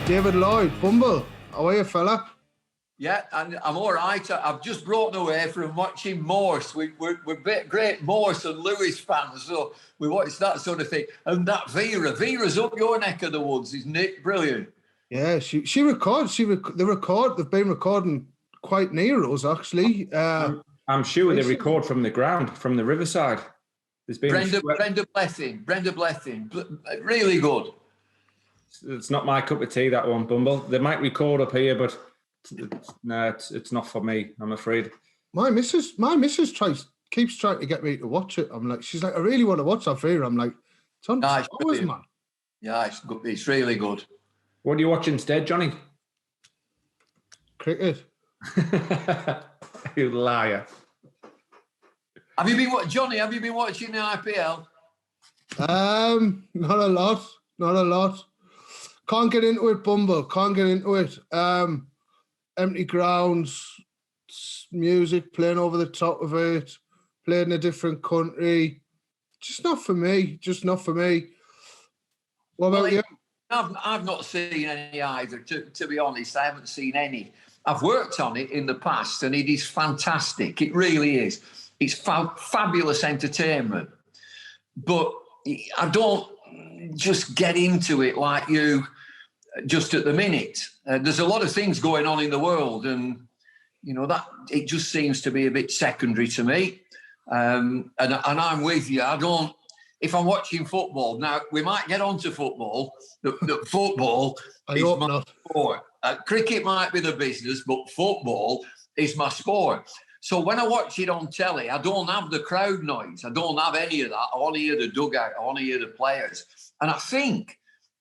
David Lloyd, Bumble. How are you, fella? Yeah, and I'm all right. I've just broken away from watching Morse. We're great Morse and Lewis fans, so we watch that sort of thing. And that Vera's up your neck of the woods, isn't it? Brilliant. Yeah, she records. They've been recording quite near us, actually. I'm sure they record from the ground, from the riverside. There's been Brenda Blessing, really good. It's not my cup of tea, that one, Bumble. They might record up here, but it's not for me, I'm afraid. My missus keeps trying to get me to watch it. She's like, I really want to watch that Vera. I'm like, it's on hours, man. Yeah, it's good. It's really good. What do you watch instead, Johnny? Cricket. You liar. Have you been watching the IPL? Not a lot. Can't get into it, Bumble. Can't get into it. Empty grounds, music playing over the top of it, playing in a different country. Just not for me. What about you? I've not seen any either, to be honest. I haven't seen any. I've worked on it in the past, and it is fantastic. It really is. It's fabulous entertainment. But I don't just get into it like you just at the minute. There's a lot of things going on in the world, and that it just seems to be a bit secondary to me. And I'm with you. If I'm watching football now, we might get onto football. The football is my sport. Cricket might be the business, but football is my sport. So when I watch it on telly, I don't have the crowd noise. I don't have any of that. I want to hear the dugout. I want to hear the players. And I think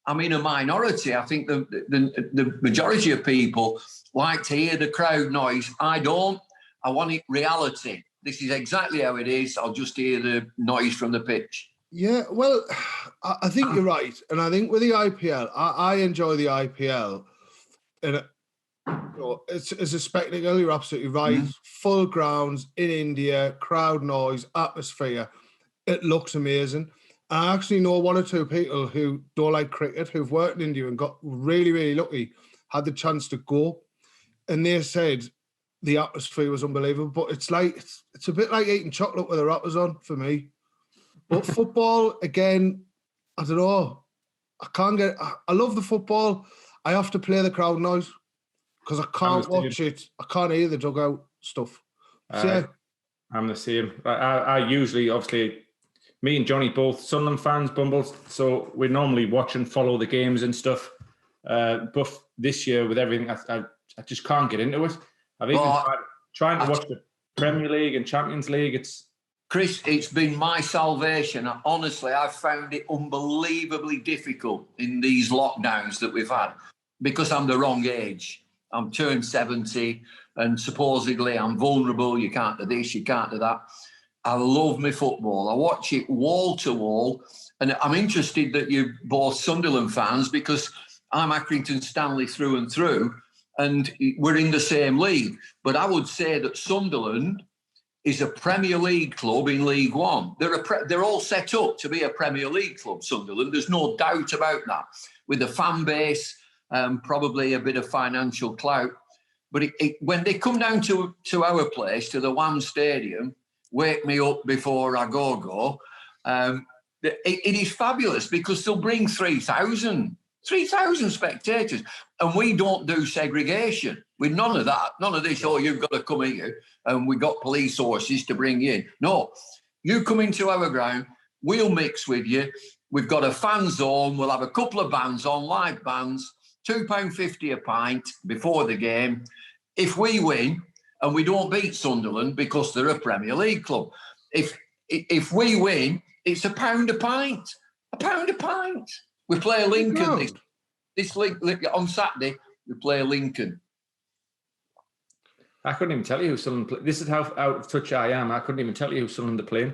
I'm in a minority. I think the majority of people like to hear the crowd noise. I don't. I want it reality. This is exactly how it is. I'll just hear the noise from the pitch. Yeah, well, I think you're right. And I think with the IPL, I enjoy the IPL. And it's a spectacle. You're absolutely right. Full grounds in India, crowd noise, atmosphere. It looks amazing. I actually know one or two people who don't like cricket, who've worked in India and got really, really lucky, had the chance to go. And they said the atmosphere was unbelievable. But it's a bit like eating chocolate with the wrappers on for me. But football, again, I don't know. I love the football. I have to play the crowd noise because I can't watch it. I can't hear the dugout stuff. So, I'm the same. I usually, obviously, me and Johnny both Sunderland fans, Bumbles, so we normally watch and follow the games and stuff. But this year, with everything, I just can't get into it. I've even trying to watch the Premier League and Champions League. Chris, it's been my salvation. Honestly, I've found it unbelievably difficult in these lockdowns that we've had because I'm the wrong age. I'm turned 70 and supposedly I'm vulnerable. You can't do this, you can't do that. I love my football. I watch it wall to wall. And I'm interested that you're both Sunderland fans because I'm Accrington Stanley through and through and we're in the same league. But I would say that Sunderland is a Premier League club in League One. They're all set up to be a Premier League club, Sunderland. There's no doubt about that. With a fan base, probably a bit of financial clout. But when they come down to our place, to the Wham Stadium, wake me up before I go, it is fabulous because they'll bring 3,000 spectators. And we don't do segregation. With none of that, none of this, you've got to come here and we've got police horses to bring you in. No, you come into our ground, we'll mix with you. We've got a fan zone. We'll have a couple of bands on, live bands, £2.50 a pint before the game. If we win and we don't beat Sunderland because they're a Premier League club, if we win, it's £1 a pint. £1 a pint. We play Lincoln this on Saturday. We play Lincoln. I couldn't even tell you who Sunderland play. This is how out of touch I am. I couldn't even tell you who Sunderland are playing.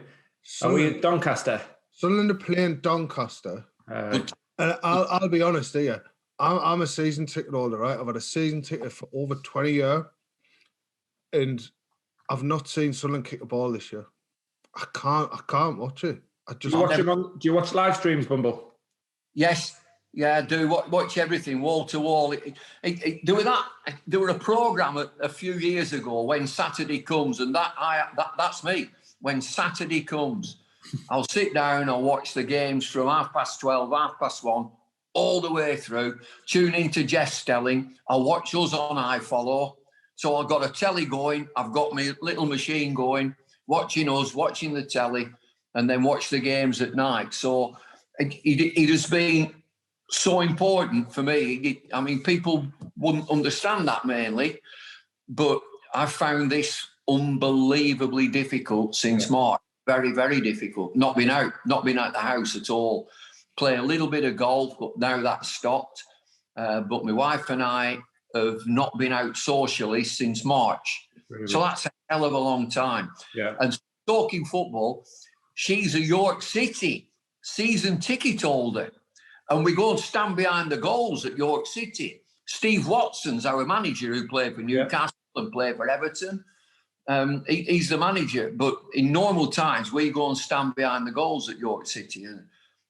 Are we at Doncaster? Sunderland are playing Doncaster. And I'll be honest here. I'm a season ticket holder, right? I've had a season ticket for over 20 years. And I've not seen Sunderland kick a ball this year. I can't watch it. Do you watch live streams, Bumble? Yes. Yeah, I do. Watch everything, wall to wall. There were a programme a few years ago, When Saturday Comes, and that's me. When Saturday comes, I'll sit down, I'll watch the games from 12:30, 1:30, all the way through, tune into Jess Stelling. I'll watch us on iFollow. So I've got a telly going, I've got my little machine going, watching us, watching the telly, and then watch the games at night. So it has been so important for me. I mean, people wouldn't understand that mainly, but I found this unbelievably difficult since March. Very, very difficult. Not been out the house at all. Play a little bit of golf, but now that's stopped. But my wife and I have not been out socially since March. Really? So that's a hell of a long time. Yeah. And talking football, she's a York City season ticket holder. And we go and stand behind the goals at York City. Steve Watson's our manager, who played for Newcastle and played for Everton. He's the manager. But in normal times, we go and stand behind the goals at York City.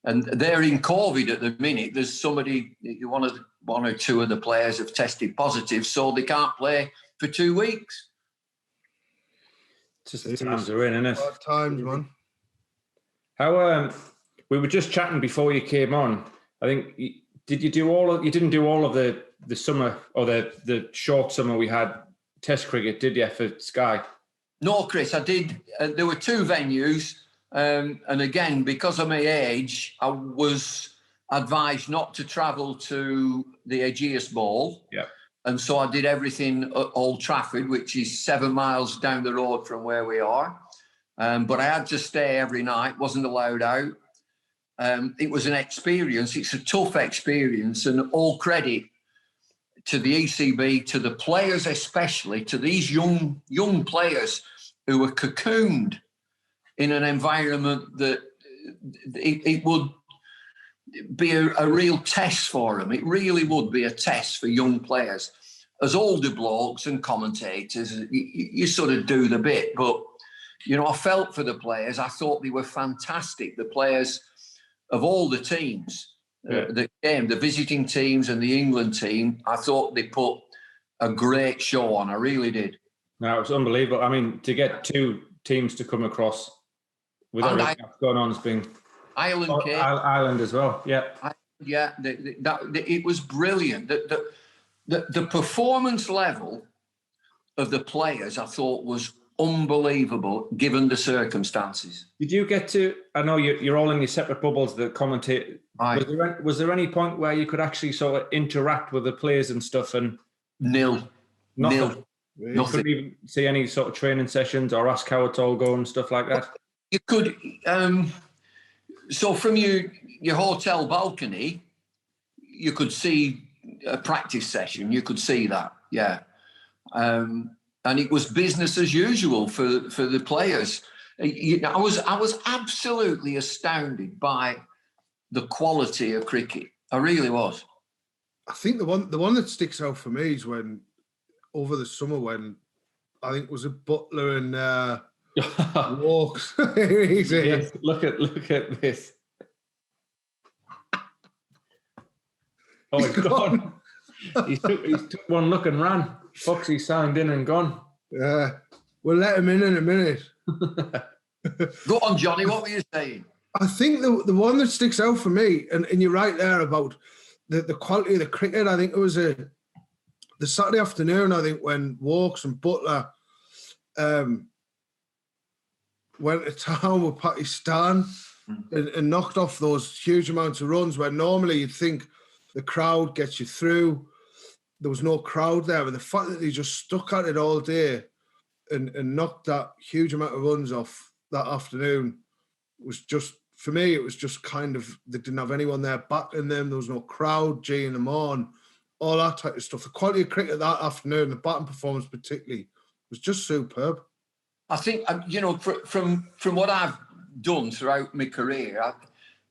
And they're in COVID at the minute. There's somebody, one or two of the players have tested positive, so they can't play for 2 weeks. Just the times are in, isn't it? Hard times, man. How we were just chatting before you came on. I think you didn't do all of the summer or the short summer we had Test cricket, did you, for Sky? No, Chris, I did. There were 2 venues. And again, because of my age, I was advised not to travel to the Ageas Bowl. Yeah. And so I did everything at Old Trafford, which is 7 miles down the road from where we are. But I had to stay every night, wasn't allowed out. It was an experience. It's a tough experience, and all credit to the ECB, to the players especially, to these young players who were cocooned in an environment that it would be a real test for them. It really would be a test for young players. As older blokes and commentators, you sort of do the bit. But, I felt for the players. I thought they were fantastic. The players of all the teams that came, the visiting teams and the England team, I thought they put a great show on. I really did. No, it was unbelievable. I mean, to get 2 teams to come across with everything that's going on has been... Ireland as well, yeah. It was brilliant. The performance level of the players, I thought, was unbelievable given the circumstances. Did you get to... I know you're all in your separate bubbles, the commentate. Was there any point where you could actually sort of interact with the players and stuff? And Nil. Nothing. You couldn't even see any sort of training sessions or ask how it's all going and stuff like that? You could... So from your hotel balcony, you could see a practice session. You could see that, yeah. And it was business as usual for the players. I was absolutely astounded by the quality of cricket. I really was. I think the one that sticks out for me is when over the summer when I think was it Butler and walks. Yes, look at this. Oh, he's gone. He took one look and ran. Foxy signed in and gone. Yeah, we'll let him in a minute. Go on, Johnny. What were you saying? I think the one that sticks out for me, and you're right there about the quality of the cricket. I think it was the Saturday afternoon. I think when Walks and Butler went to town with Pakistan and knocked off those huge amounts of runs where normally you'd think the crowd gets you through. There was no crowd there, but the fact that they just stuck at it all day and knocked that huge amount of runs off that afternoon was just, for me, it was just kind of, they didn't have anyone there backing them. There was no crowd geeing them on, all that type of stuff. The quality of cricket that afternoon, the batting performance particularly, was just superb. I think, from what I've done throughout my career,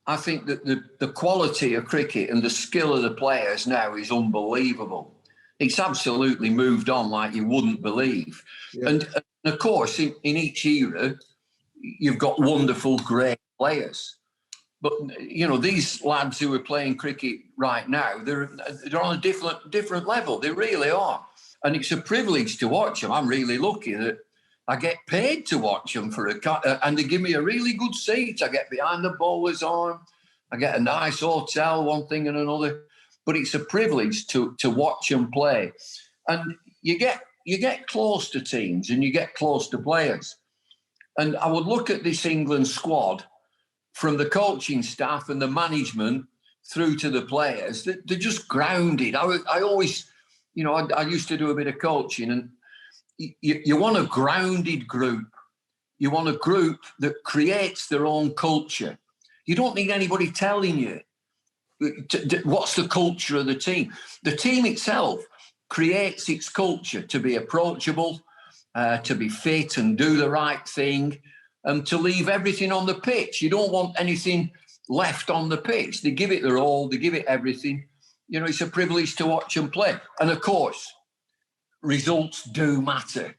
I think that the quality of cricket and the skill of the players now is unbelievable. It's absolutely moved on like you wouldn't believe. Yeah. And of course, in each era, you've got wonderful, great players. But these lads who are playing cricket right now, they're on a different level. They really are, and it's a privilege to watch them. I'm really lucky that I get paid to watch them and they give me a really good seat. I get behind the bowler's arm. I get a nice hotel, one thing and another. But it's a privilege to watch them play, and you get close to teams and you get close to players. And I would look at this England squad, from the coaching staff and the management through to the players. They're just grounded. I always, I used to do a bit of coaching, and you want a grounded group. You want a group that creates their own culture. You don't need anybody telling you what's the culture of the team. The team itself creates its culture to be approachable, to be fit and do the right thing, and to leave everything on the pitch. You don't want anything left on the pitch. They give it their all. They give it everything. It's a privilege to watch them play. And, of course, results do matter.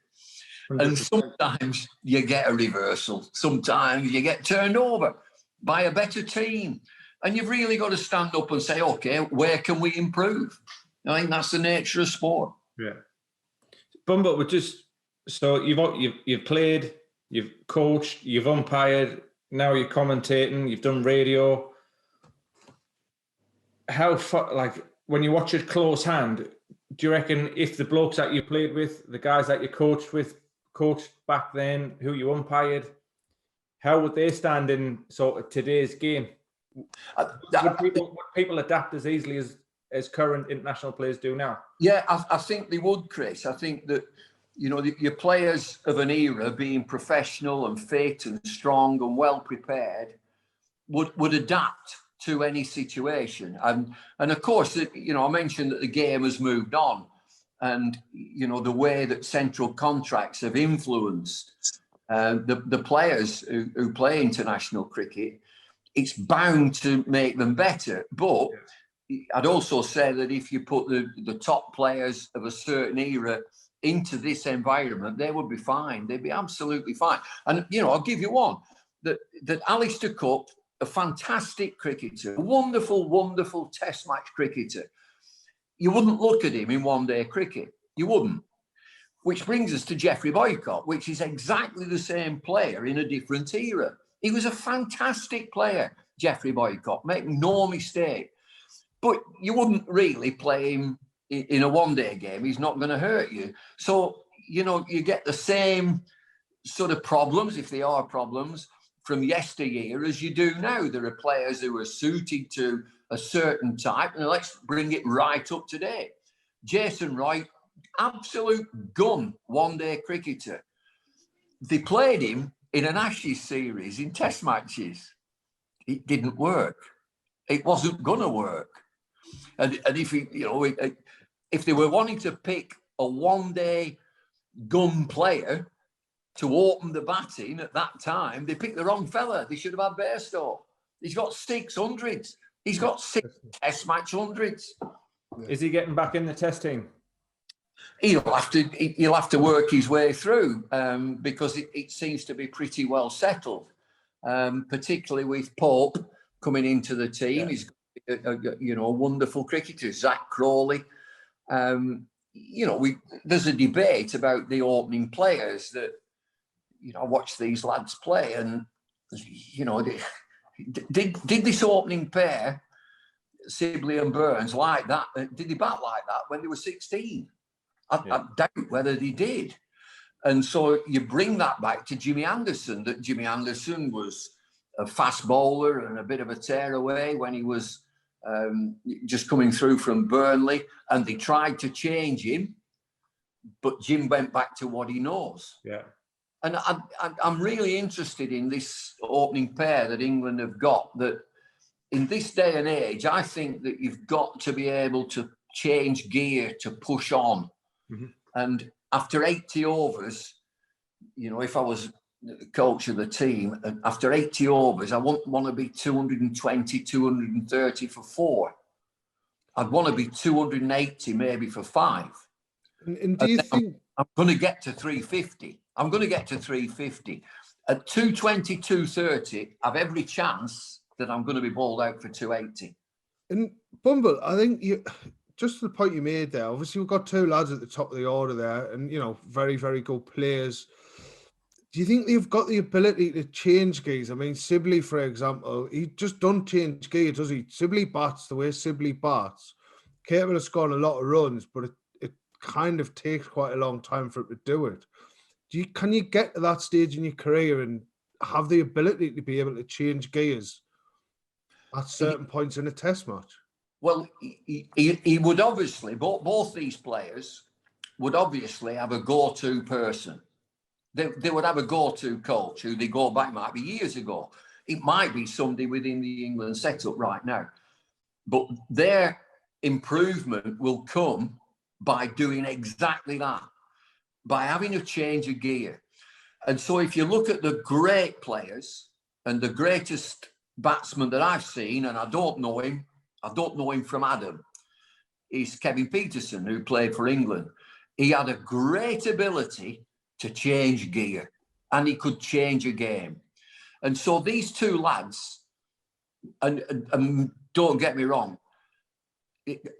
100%. And sometimes you get a reversal. Sometimes you get turned over by a better team. And you've really got to stand up and say, OK, where can we improve? I think that's the nature of sport. Yeah. Bumble, so you've played, you've coached, you've umpired, now you're commentating, you've done radio. How far, when you watch it close hand, do you reckon if the blokes that you played with, the guys that you coached back then, who you umpired, how would they stand in sort of today's game? Would people adapt as easily as current international players do now? Yeah, I think they would, Chris. I think that, your players of an era, being professional and fit and strong and well prepared, would adapt to any situation. And of course, I mentioned that the game has moved on, and the way that central contracts have influenced the players who play international cricket, it's bound to make them better. But I'd also say that if you put the top players of a certain era into this environment, they would be fine. They'd be absolutely fine. And, I'll give you one, that Alistair Cook, a fantastic cricketer, a wonderful, wonderful test match cricketer. You wouldn't look at him in one-day cricket. You wouldn't. Which brings us to Geoffrey Boycott, which is exactly the same player in a different era. He was a fantastic player, Geoffrey Boycott, make no mistake. But you wouldn't really play him in a one-day game. He's not going to hurt you. So, you get the same sort of problems, if they are problems, from yesteryear as you do now. There are players who are suited to a certain type, and let's bring it right up to date. Jason Roy, absolute gun one-day cricketer. They played him in an Ashes series in test matches. It didn't work. It wasn't going to work. And if they were wanting to pick a one-day gun player to open the batting at that time, they picked the wrong fella. They should have had Bairstow. He's got 600s. He's got 6 test match hundreds. Is he getting back in the test team? He'll have to work his way through because it seems to be pretty well settled, particularly with Pope coming into the team. Yeah. He's a wonderful cricketer, Zach Crawley. There's a debate about the opening players that, I watch these lads play, and, did this opening pair, Sibley and Burns, like that? Did they bat like that when they were 16? I doubt whether they did. And so you bring that back to Jimmy Anderson, that Jimmy Anderson was a fast bowler and a bit of a tearaway when he was just coming through from Burnley, and they tried to change him, but Jim went back to what he knows. Yeah. And I'm really interested in this opening pair that England have got, that in this day and age, I think that you've got to be able to change gear to push on. Mm-hmm. And after 80 overs, if I was the coach of the team, after 80 overs, I wouldn't want to be 220, 230 for 4. I'd want to be 280 maybe for 5. And do you think... I'm going to get to 350. I'm going to get to 350. At 220, 230, I've every chance that I'm going to be balled out for 280. And Bumble, I think just the point you made there, obviously we've got two lads at the top of the order there and, very, very good players. Do you think they've got the ability to change gears? I mean, Sibley, for example, he just don't change gear, does he? Sibley bats the way Sibley bats. Capable of scoring a lot of runs, but it kind of takes quite a long time for him to do it. Can you get to that stage in your career and have the ability to be able to change gears at certain points in a test match? Well, he would obviously, both these players would obviously have a go-to person. They would have a go-to coach who they go back, might be years ago. It might be somebody within the England setup right now. But their improvement will come by doing exactly that, by having a change of gear. And so if you look at the great players and the greatest batsman that I've seen, and I don't know him from Adam, is Kevin Peterson, who played for England. He had a great ability to change gear, and he could change a game. And so these two lads, and don't get me wrong,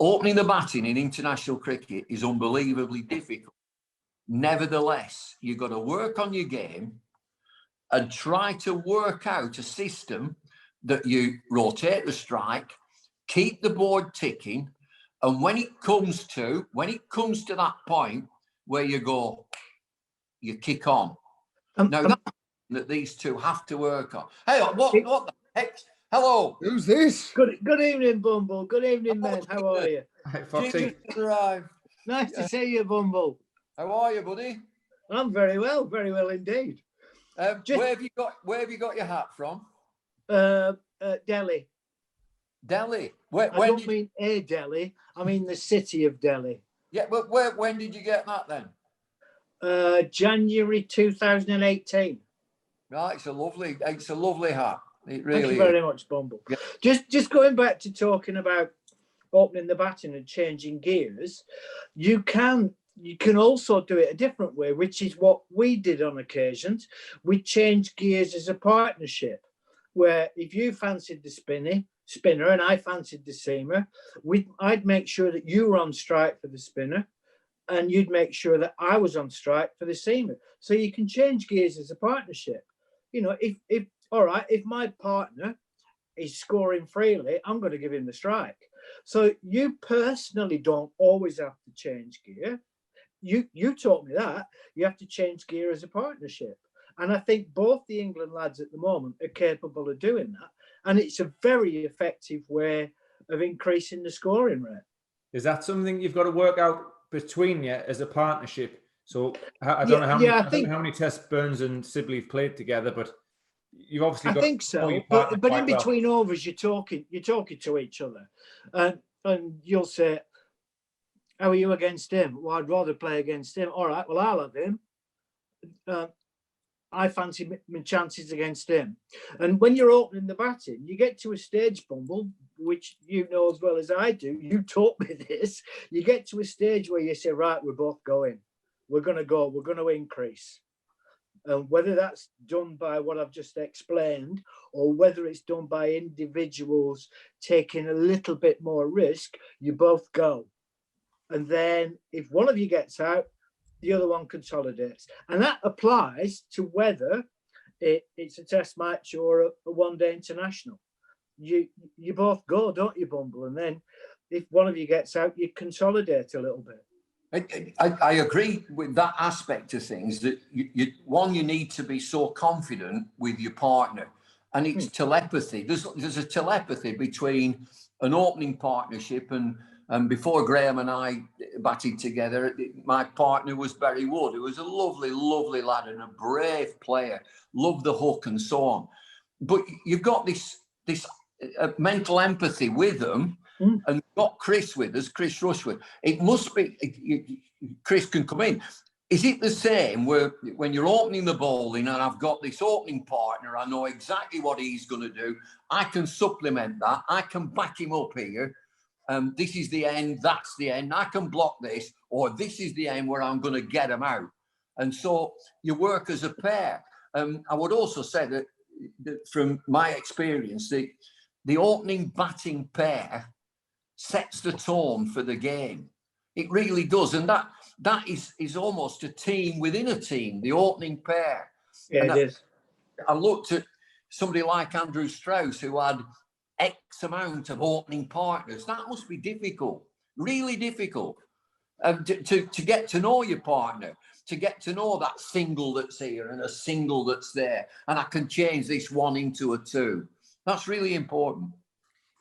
opening the batting in international cricket is unbelievably difficult. Nevertheless, you've got to work on your game and try to work out a system that you rotate the strike, keep the board ticking, and when it comes to that point where you go, you kick on. Now that's that these two have to work on. Hey, what the heck? Hello. Who's this? Good evening, Bumble. Good evening, men. How are you? Hey, Foxy. Nice to see you, Bumble. How are you, buddy? I'm very well indeed. Where have you got your hat from? Delhi. Delhi. I don't mean a Delhi. I mean the city of Delhi. Yeah, but when did you get that then? January 2018. Right, it's a lovely hat. It really Thank you very much, Bumble. Yeah. Just going back to talking about opening the batting and changing gears, you can also do it a different way, which is what we did on occasions. We changed gears as a partnership, where if you fancied the spinner and I fancied the seamer, I'd make sure that you were on strike for the spinner and you'd make sure that I was on strike for the seamer. So you can change gears as a partnership. If my partner is scoring freely, I'm going to give him the strike. So you personally don't always have to change gear. You taught me that. You have to change gear as a partnership. And I think both the England lads at the moment are capable of doing that. And it's a very effective way of increasing the scoring rate. Is that something you've got to work out between you as a partnership? So I don't know how many tests Burns and Sibley have played together, but you've obviously got. I think so. But in between overs, you're talking to each other, and you'll say, "How are you against him?" Well, I'd rather play against him. All right, well, I'll have him. I fancy my chances against him. And when you're opening the batting, you get to a stage, Bumble, which you know as well as I do. You taught me this. You get to a stage where you say, right, we're both going. We're going to go. We're going to increase. And whether that's done by what I've just explained or whether it's done by individuals taking a little bit more risk, you both go. And then if one of you gets out, the other one consolidates. And that applies to whether it's a test match or a one-day international. You both go, don't you, Bumble? And then if one of you gets out, you consolidate a little bit. I agree with that aspect of things, that you need to be so confident with your partner. And it's telepathy. There's a telepathy between an opening partnership and before Graeme and I batted together, my partner was Barry Wood, who was a lovely, lovely lad and a brave player, loved the hook and so on. But you've got this mental empathy with them, and got Chris with us, Chris Rushwood. It must be, Chris can come in. Is it the same where when you're opening the bowling and I've got this opening partner, I know exactly what he's going to do, I can supplement that, I can back him up here. This is the end, that's the end, I can block this, or this is the end where I'm going to get him out. And so you work as a pair. I would also say that from my experience, the opening batting pair sets the tone for the game. It really does. And that is almost a team within a team, the opening pair. Yeah, it is. I looked at somebody like Andrew Strauss, who had X amount of opening partners. That must be difficult, really difficult. To get to know your partner, to get to know that single that's here and a single that's there, and I can change this one into a two. That's really important.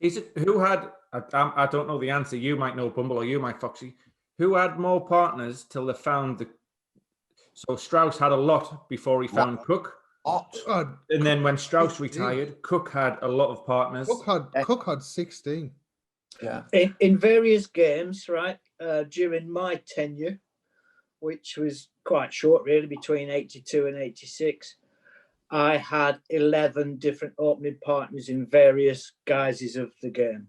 Is it who had? I don't know the answer. You might know, Bumble, or you might, Foxy. Who had more partners till they found the? So Strauss had a lot before he found Cook. And then when Strauss retired, Cook had a lot of partners. Cook had 16. Yeah. In various games, right, during my tenure, which was quite short, really, between 82 and 86, I had 11 different opening partners in various guises of the game.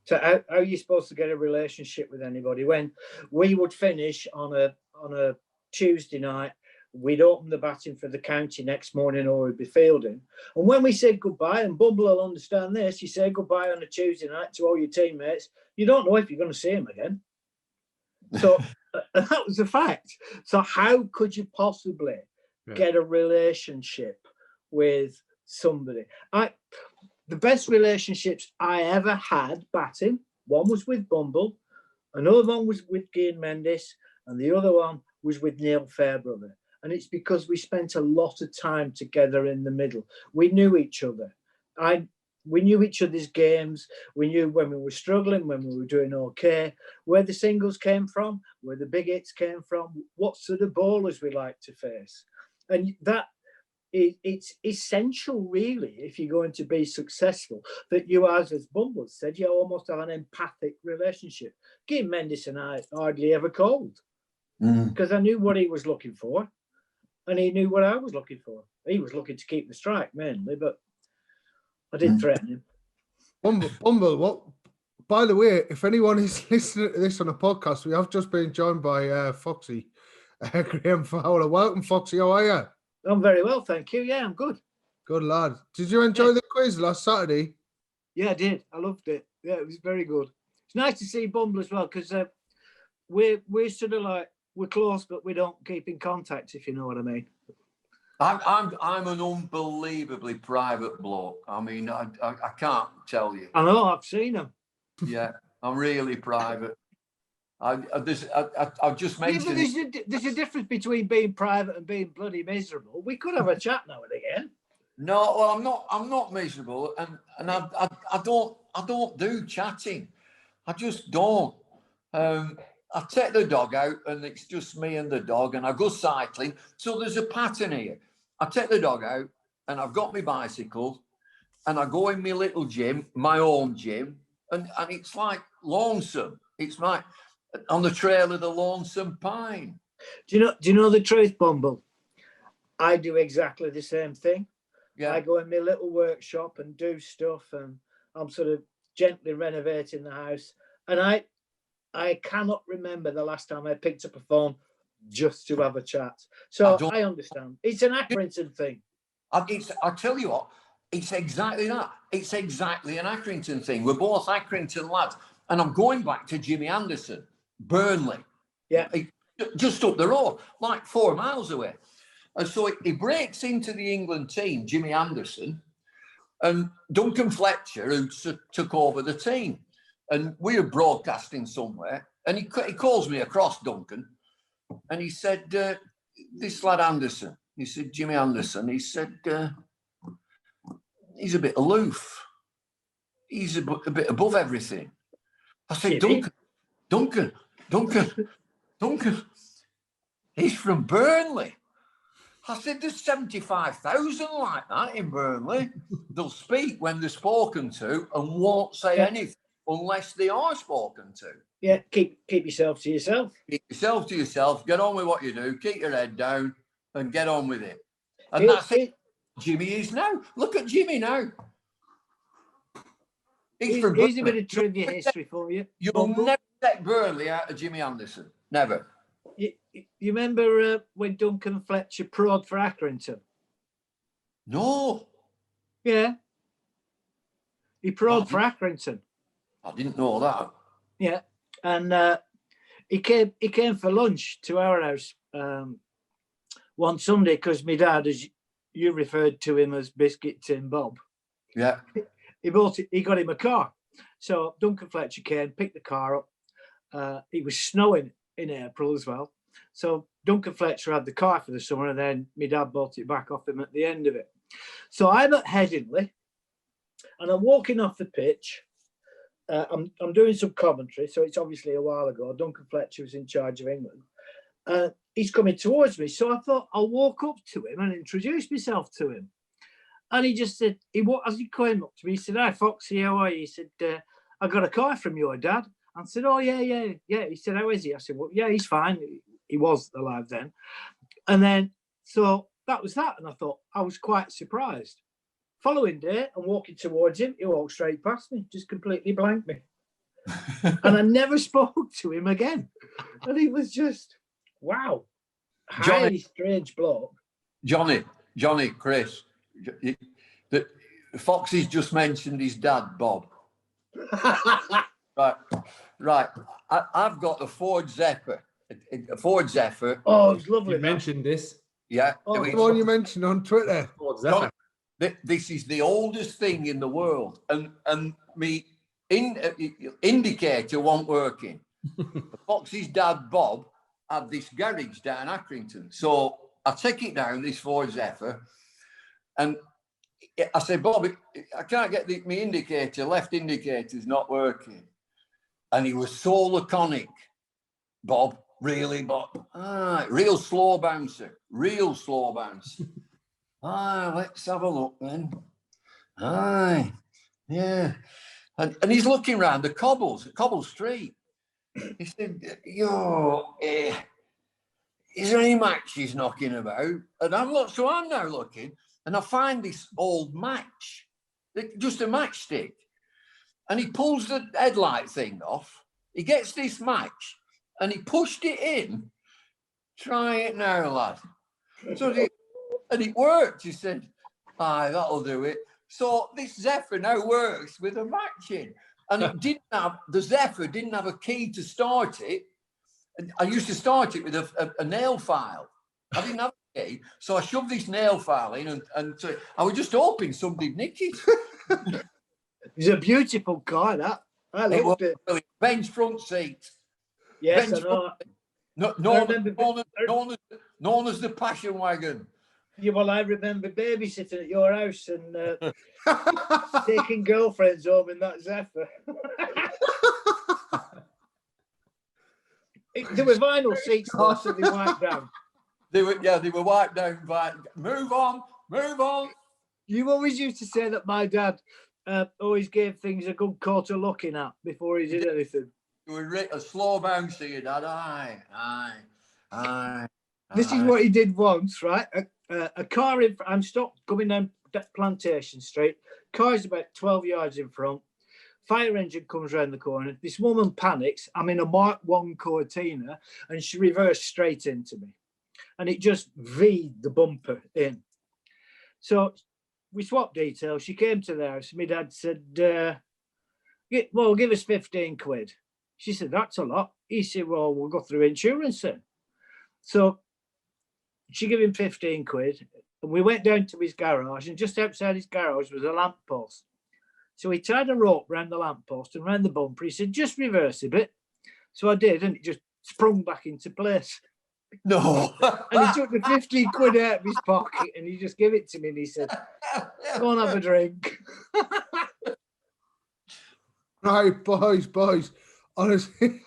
So how are you supposed to get a relationship with anybody when we would finish on a Tuesday night? We'd open the batting for the county next morning, or we'd be fielding. And when we said goodbye, and Bumble will understand this, you say goodbye on a Tuesday night to all your teammates. You don't know if you're going to see them again. So that was a fact. So how could you possibly get a relationship with somebody? The best relationships I ever had batting, one was with Bumble, another one was with Graeme Mendes, and the other one was with Neil Fairbrother. And it's because we spent a lot of time together in the middle. We knew each other. We knew each other's games. We knew when we were struggling, when we were doing okay, where the singles came from, where the big hits came from, what sort of bowlers we like to face. And it's essential, really, if you're going to be successful, that you, as Bumble said, you almost have an empathic relationship. Graeme Mendes and I hardly ever called because I knew what he was looking for. And he knew what I was looking for. He was looking to keep the strike mainly, but I didn't threaten him. Bumble, what? By the way, if anyone is listening to this on a podcast, we have just been joined by Foxy, Graeme Fowler. Welcome, Foxy. How are you? I'm very well, thank you. Yeah, I'm good. Good lad. Did you enjoy the quiz last Saturday? Yeah, I did. I loved it. Yeah, it was very good. It's nice to see Bumble as well, because we're sort of like, we're close, but we don't keep in contact, if you know what I mean. I'm an unbelievably private bloke. I mean, I can't tell you. I know, I've seen him. Yeah, I'm really private. I've just mentioned. Yeah, there's a difference between being private and being bloody miserable. We could have a chat now and again. No, well, I'm not miserable, and I don't do chatting. I just don't. I take the dog out, and it's just me and the dog, and I go cycling. So there's a pattern here. I take the dog out, and I've got my bicycle, and I go in my little gym, my own gym, and it's like lonesome. It's like on the trail of the lonesome pine. Do you know the truth, Bumble? I do exactly the same thing. Yeah. I go in my little workshop and do stuff, and I'm sort of gently renovating the house, and I cannot remember the last time I picked up a phone just to have a chat. So I understand. It's an Accrington thing. I tell you what, it's exactly that. It's exactly an Accrington thing. We're both Accrington lads. And I'm going back to Jimmy Anderson, Burnley. Yeah. Just up the road, like 4 miles away. And so he breaks into the England team, Jimmy Anderson, and Duncan Fletcher, who took over the team. And we were broadcasting somewhere, and he calls me across, Duncan, and he said, this lad Anderson, he said, Jimmy Anderson, he said, he's a bit aloof. He's a bit above everything. I said, Duncan, he's from Burnley. I said, there's 75,000 like that in Burnley. They'll speak when they're spoken to and won't say anything unless they are spoken to. Yeah, keep yourself to yourself. Keep yourself to yourself. Get on with what you do. Keep your head down and get on with it. And that's it. Jimmy is now. Look at Jimmy now. Here's a bit of trivia history for you. You'll never take Burnley out of Jimmy Anderson. Never. You remember when Duncan Fletcher pro'd for Accrington? No, Yeah. He paroled for Accrington. I didn't know that. Yeah. And he came for lunch to our house one Sunday because my dad, as you referred to him as Biscuit Tin Bob. Yeah. He got him a car. So Duncan Fletcher came, picked the car up. It was snowing in April as well. So Duncan Fletcher had the car for the summer, and then my dad bought it back off him at the end of it. So I'm at Headingley, and I'm walking off the pitch. I'm doing some commentary, so it's obviously a while ago. Duncan Fletcher was in charge of England. He's coming towards me, so I thought I'll walk up to him and introduce myself to him. And he just said, as he came up to me, he said, "Hi, Foxy, how are you?" He said, "I got a car from your dad." I said, "Oh, yeah." He said, "How is he?" I said, "Well, yeah, he's fine." He was alive then. And then, so that was that. And I thought, I was quite surprised. Following day, I'm walking towards him. He walked straight past me, just completely blanked me. And I never spoke to him again. And he was just, wow. Highly strange bloke. Johnny, Chris, Foxy's just mentioned his dad, Bob. Right. I've got a Ford Zephyr. Oh, it's lovely. You mentioned this. Yeah. The one you mentioned on Twitter. Ford Zephyr. This is the oldest thing in the world, and me indicator wasn't working. Foxy's dad, Bob, had this garage down Accrington. So I take it down, this Ford Zephyr, and I said, "Bob, I can't get my indicator, left indicator's not working." And he was so laconic. "Bob, really, Bob? Real slow bouncer. Let's have a look then. Yeah." And he's looking around the Cobble Street. He said, is there any matches knocking about? And I'm now looking, and I find this old match, just a matchstick. And he pulls the headlight thing off. He gets this match, and he pushed it in. "Try it now, lad." And it worked. He said, "That'll do it." So this Zephyr now works with a match in. And the Zephyr didn't have a key to start it. And I used to start it with a nail file. I didn't have a key. So I shoved this nail file in, and I was just hoping somebody'd nick it. It's a beautiful car, that. I loved it. Bench front seat. Yes, I know. Known as the passion wagon. Yeah, well, I remember babysitting at your house and taking girlfriends home in that Zephyr. There were vinyl seats, so they wiped down. They were wiped down by move on. You always used to say that my dad always gave things a good coat of looking at before he did anything. You were a slow bouncer, your dad. Aye. This is what he did once, right? A car I'm stopped coming down Plantation Street. Car's about 12 yards in front. Fire engine comes around the corner. This woman panics. I'm in a Mark 1 Cortina, and she reversed straight into me. And it just V'd the bumper in. So we swapped details. She came to the house. My dad said, "Well, give us 15 quid. She said, "That's a lot." He said, "Well, we'll go through insurance then." So she gave him 15 quid. And we went down to his garage, and just outside his garage was a lamppost. So he tied a rope around the lamppost and around the bumper. He said, "Just reverse a bit." So I did, and it just sprung back into place. No. And he took the 15 quid out of his pocket, and he just gave it to me, and he said, "Go and have a drink." Right, boys. Honestly,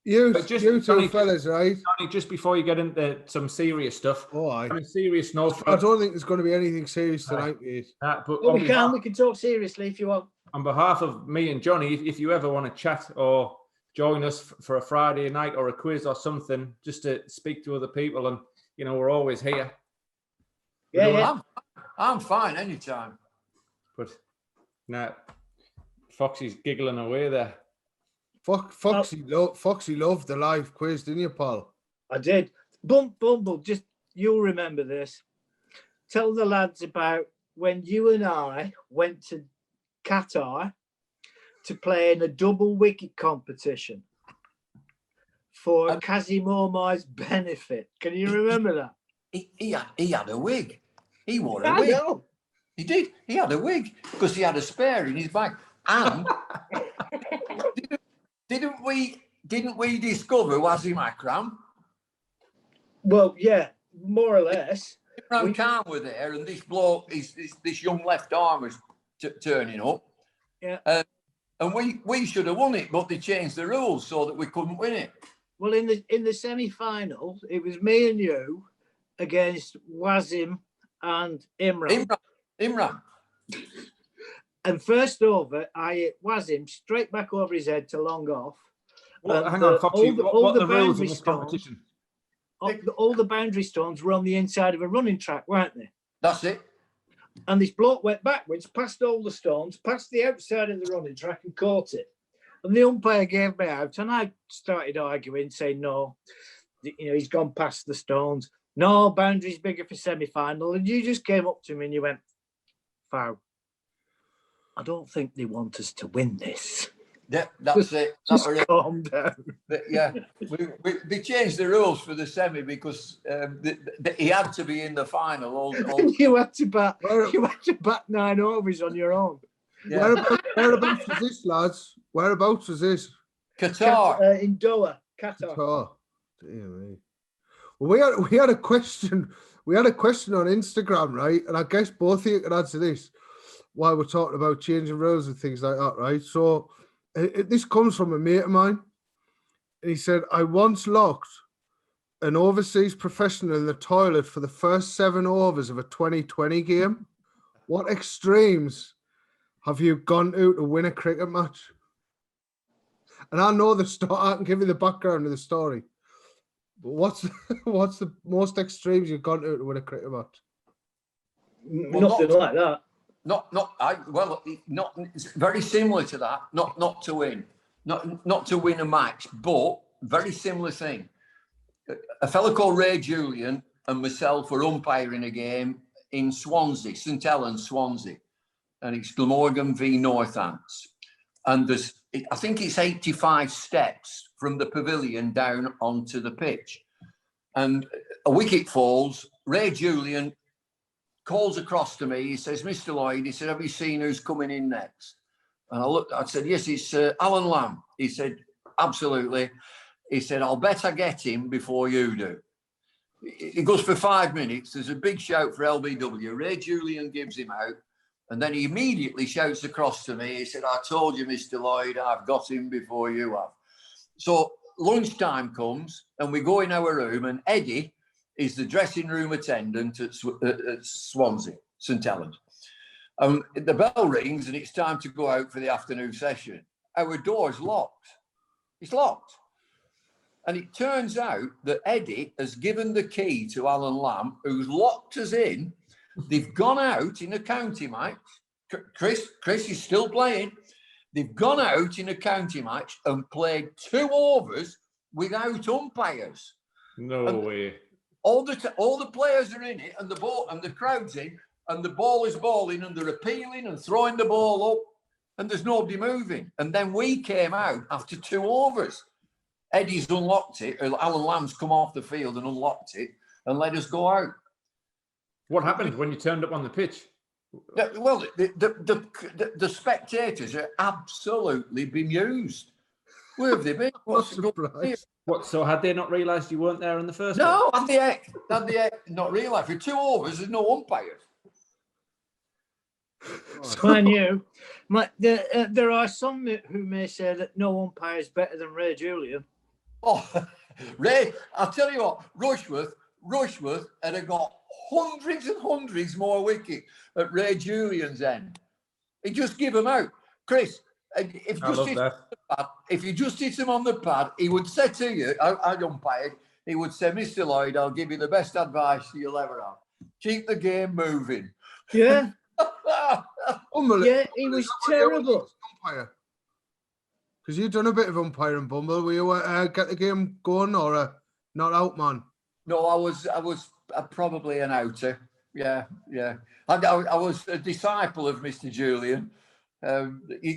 you two fellas, right? Johnny, just before you get into some serious stuff, on a serious note, I don't think there's going to be anything serious tonight, mate. We can talk seriously if you want. On behalf of me and Johnny, if you ever want to chat or join us for a Friday night or a quiz or something, just to speak to other people, and we're always here. Yeah. I'm fine anytime. But now, Foxy's giggling away there. Foxy loved the live quiz, didn't you, Paul? I did. Bumble, just you'll remember this. tell the lads about when you and I went to Qatar to play in a double wicket competition for Kazim Omai's benefit. Can you remember that? He had a wig. He wore a I wig. know. He did. He had a wig because he had a spare in his bag. And didn't we discover Wasim Akram? Well, yeah, more or less. Imran Khan were there, and this bloke, this young left arm was turning up. Yeah. And we should have won it, but they changed the rules so that we couldn't win it. Well, in the semi-final, it was me and you against Wasim and Imran. Imran. And first over, I hit Wasim straight back over his head to long off. Well, hang on, Foxy. What are the rules of this competition? All the boundary stones were on the inside of a running track, weren't they? That's it. And this bloke went backwards, past all the stones, past the outside of the running track and caught it. And the umpire gave me out, and I started arguing, saying, no, he's gone past the stones. No, boundary's bigger for semi-final. And you just came up to me and you went, Fow, I don't think they want us to win this. Yeah, that's it. Just calm down. But yeah, they changed the rules for the semi because he had to be in the final. You had to bat 9 overs on your own. Yeah. Whereabouts was this, lads? Whereabouts was this? Qatar. In Doha, Qatar. Dear me. Well, we had a question. We had a question on Instagram, right? And I guess both of you can answer this while we're talking about changing rules and things like that, right? So this comes from a mate of mine. And he said, I once locked an overseas professional in the toilet for the first 7 overs of a 2020 game. What extremes have you gone to win a cricket match? And I know the story. I can give you the background of the story. But what's the most extremes you've gone to win a cricket match? Nothing like that. It's very similar to that. Not to win, not to win a match, but very similar thing. A fellow called Ray Julian and myself were umpiring a game in Swansea, St Helens, Swansea, and it's Glamorgan v Northants. And I think it's 85 steps from the pavilion down onto the pitch. And a wicket falls. Ray Julian calls across to me. He says, Mr. Lloyd, he said, have you seen who's coming in next? And I looked, I said, yes, it's Alan Lamb. He said, absolutely. He said, I'll bet I get him before you do. He goes for 5 minutes. There's a big shout for LBW. Ray Julian gives him out. And then he immediately shouts across to me. He said, I told you, Mr. Lloyd, I've got him before you have. So lunchtime comes and we go in our room and Eddie is the dressing room attendant at Swansea, St Helens. The bell rings and it's time to go out for the afternoon session. Our door's locked. It's locked. And it turns out that Eddie has given the key to Alan Lamb, who's locked us in. They've gone out in a county match. Chris is still playing. They've gone out in a county match and played 2 overs without umpires. No way. All the players are in it, and the crowd's in, and the ball is balling, and they're appealing and throwing the ball up, and there's nobody moving. And then we came out after 2 overs. Eddie's unlocked it. Alan Lamb's come off the field and unlocked it and let us go out. What happened when you turned up on the pitch? Well, the spectators are absolutely bemused. Where have they been? What's going on here? What? So had they not realised you weren't there in the first place? No, had they not realised? For 2 overs, there's no umpires. Mind you, there are some who may say that no umpire is better than Ray Julian. Oh, Ray, I'll tell you what, Rushworth had got hundreds and hundreds more wickets at Ray Julian's end. He just give them out. Chris, if you just hit him on the pad, he would say to you, I umpired, he would say, Mr. Lloyd, I'll give you the best advice you'll ever have. Keep the game moving. Yeah. Yeah, he was terrible. Because you've done a bit of umpiring, Bumble. Were you get the game going or a not out man? No, I was probably an outer. Yeah. I was a disciple of Mr. Julian.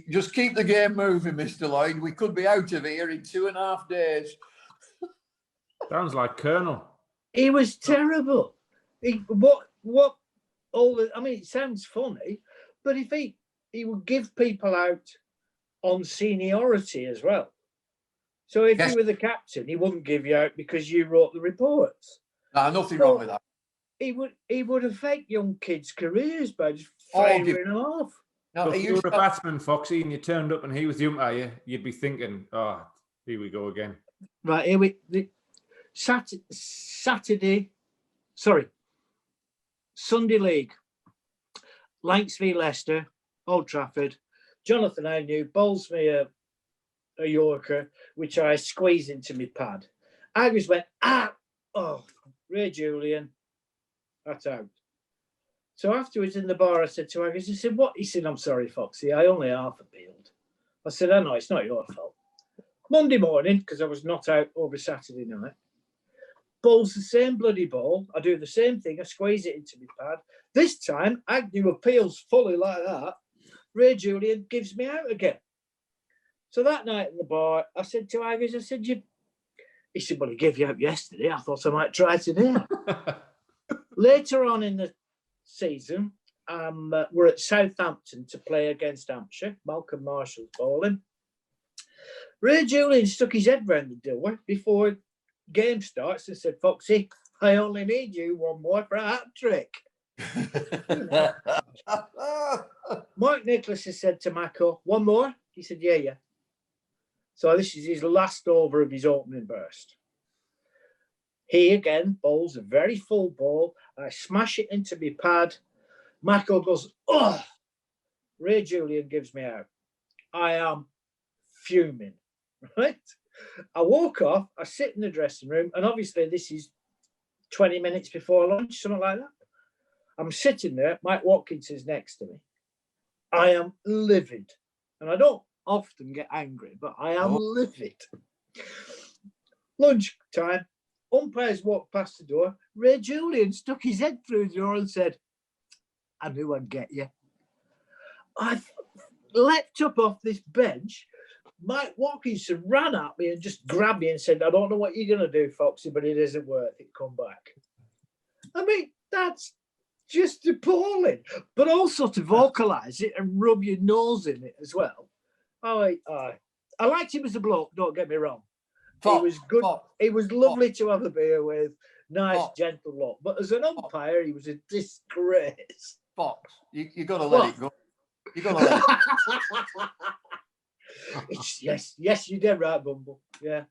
Just keep the game moving, Mr. Lloyd. We could be out of here in 2.5 days. Sounds like Colonel. He was terrible. I mean, it sounds funny, but if he would give people out on seniority as well. So if you were the captain, he wouldn't give you out because you wrote the reports. No, nothing wrong with that. He would affect young kids' careers by just firing them off. No, if you were a batsman, Foxy, and you turned up and he was the umpire, you'd be thinking, "Oh, here we go again." Right, here Sunday League, Lancs v Leicester, Old Trafford. Jonathan I knew bowls me a Yorker, which I squeeze into my pad. I just went, Ray Julian, that's out. So afterwards in the bar, I said to Agus, I said, what? He said, I'm sorry, Foxy, I only half appealed. I said, I know, it's not your fault. Monday morning, because I was not out over Saturday night, bowls the same bloody ball. I do the same thing. I squeeze it into my pad. This time, Agnew appeals fully like that. Ray Julian gives me out again. So that night in the bar, I said to Agus, I said, he said, well, he gave you out yesterday. I thought I might try today. Later on in the season, we're at Southampton to play against Hampshire. Malcolm Marshall's bowling. Ray Julian stuck his head round the door before game starts and said, Foxy, I only need you one more for a hat trick. Mark Nicholas has said to Mako, one more? He said, yeah. So this is his last over of his opening burst. He again bowls a very full ball. I smash it into my pad. Mako goes, oh! Ray Julian gives me out. I am fuming, right? I walk off, I sit in the dressing room, and obviously this is 20 minutes before lunch, something like that. I'm sitting there, Mike Watkins is next to me. I am livid. And I don't often get angry, but I am livid. Lunch time, umpires walked past the door. Ray Julian stuck his head through the door and said, I knew I'd get you. I leapt up off this bench. Mike Watkinson ran at me and just grabbed me and said, I don't know what you're going to do, Foxy, but it isn't worth it. Come back. I mean, that's just appalling. But also to vocalise it and rub your nose in it as well. I liked him as a bloke, don't get me wrong. He was good. He was lovely to have a beer with. Nice, gentle lot. But as an umpire, he was a disgrace. Fox, you got to let it go. You got to let it go. Yes, you did right, Bumble. Yeah.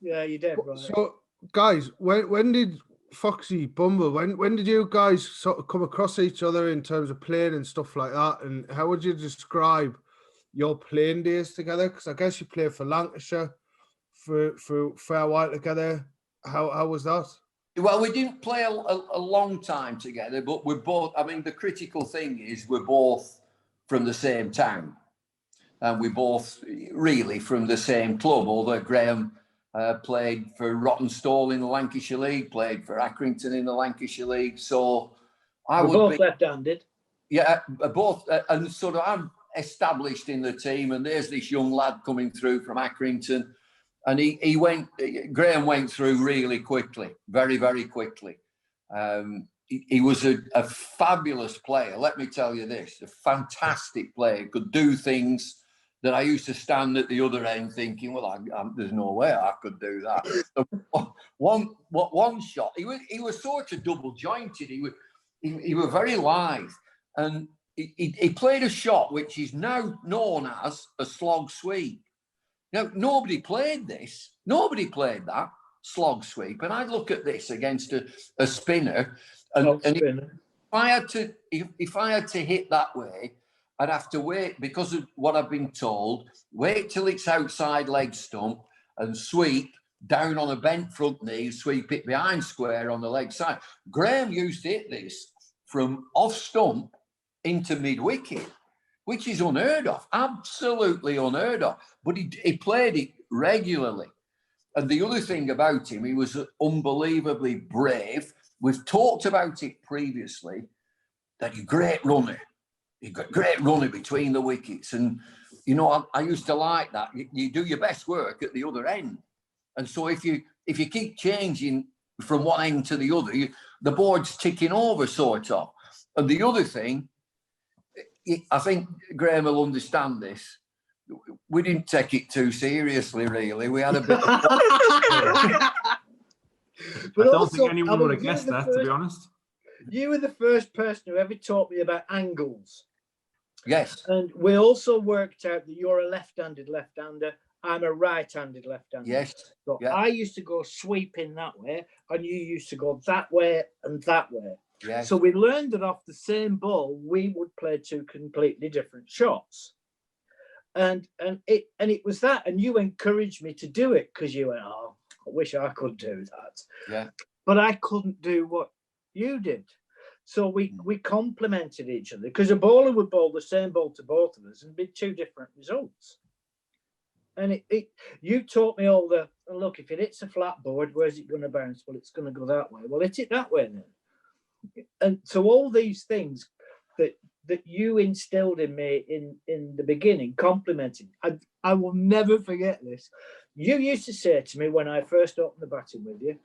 Yeah, you did right. So, guys, when did Foxy Bumble, when did you guys sort of come across each other in terms of playing and stuff like that? And how would you describe your playing days together? Because I guess you played for Lancashire for a fair while together. How was that? Well, we didn't play a long time together, but we're both, I mean, the critical thing is we're both from the same town. And we're both really from the same club, although Graeme played for Rottenstall in the Lancashire League, played for Accrington in the Lancashire League. So we're both left-handed. Yeah, both. And sort of I'm established in the team, and there's this young lad coming through from Accrington. And Graeme went through really quickly, very, very quickly. He was a fabulous player. Let me tell you this, a fantastic player, could do things that I used to stand at the other end thinking, well, there's no way I could do that. So one shot, he was sort of double jointed. He was very lithe, and he played a shot which is now known as a slog sweep. Now, nobody played this. Nobody played that slog sweep. And I'd look at this against a spinner, and if I had to hit that way, I'd have to wait, because of what I've been told, wait till it's outside leg stump and sweep down on a bent front knee, sweep it behind square on the leg side. Graeme used to hit this from off stump into mid-wicket, which is unheard of, absolutely unheard of. But he played it regularly. And the other thing about him, he was unbelievably brave. we've talked about it previously, that you're great runner. You've got great runner between the wickets. And, you know, I used to like that. You do your best work at the other end. And so if you keep changing from one end to the other, the board's ticking over, sort of. And the other thing, I think Graeme will understand this, we didn't take it too seriously, really. We had a bit of... I don't think anyone would have guessed that, to be honest. You were the first person who ever taught me about angles. Yes. And we also worked out that you're a left-handed left-hander. I'm a right-handed left-hander. Yes. So yeah. I used to go sweeping that way, and you used to go that way and that way. Yes. So we learned that off the same ball, we would play two completely different shots. And it was that, and you encouraged me to do it because you went, oh, I wish I could do that. Yeah. But I couldn't do what you did. So we complemented each other, because a bowler would bowl the same ball to both of us and be two different results. And you taught me all the, look, if it hits a flat board, where's it going to bounce? Well, it's going to go that way. Well, hit it that way then. And so all these things that you instilled in me in the beginning, complimenting, I will never forget this. You used to say to me when I first opened the batting with you,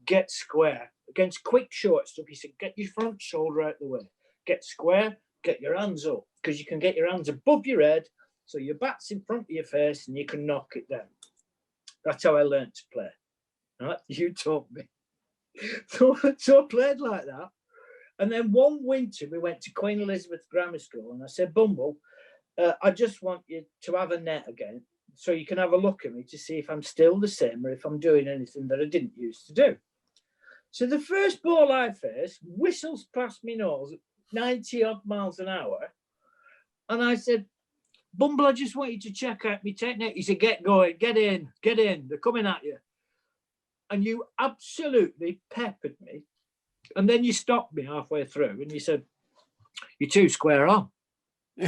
get square. Against quick short stuff, you said, get your front shoulder out the way. Get square, get your hands up, because you can get your hands above your head, so your bat's in front of your face and you can knock it down. That's how I learned to play. Right? You taught me. So I played like that. And then one winter, we went to Queen Elizabeth Grammar School, and I said, Bumble, I just want you to have a net again, so you can have a look at me to see if I'm still the same or if I'm doing anything that I didn't used to do. So the first ball I faced whistles past my nose at 90 odd miles an hour. And I said, Bumble, I just want you to check out my technique. He said, get going, get in, they're coming at you. And you absolutely peppered me. And then you stopped me halfway through and you said, you're too square on. He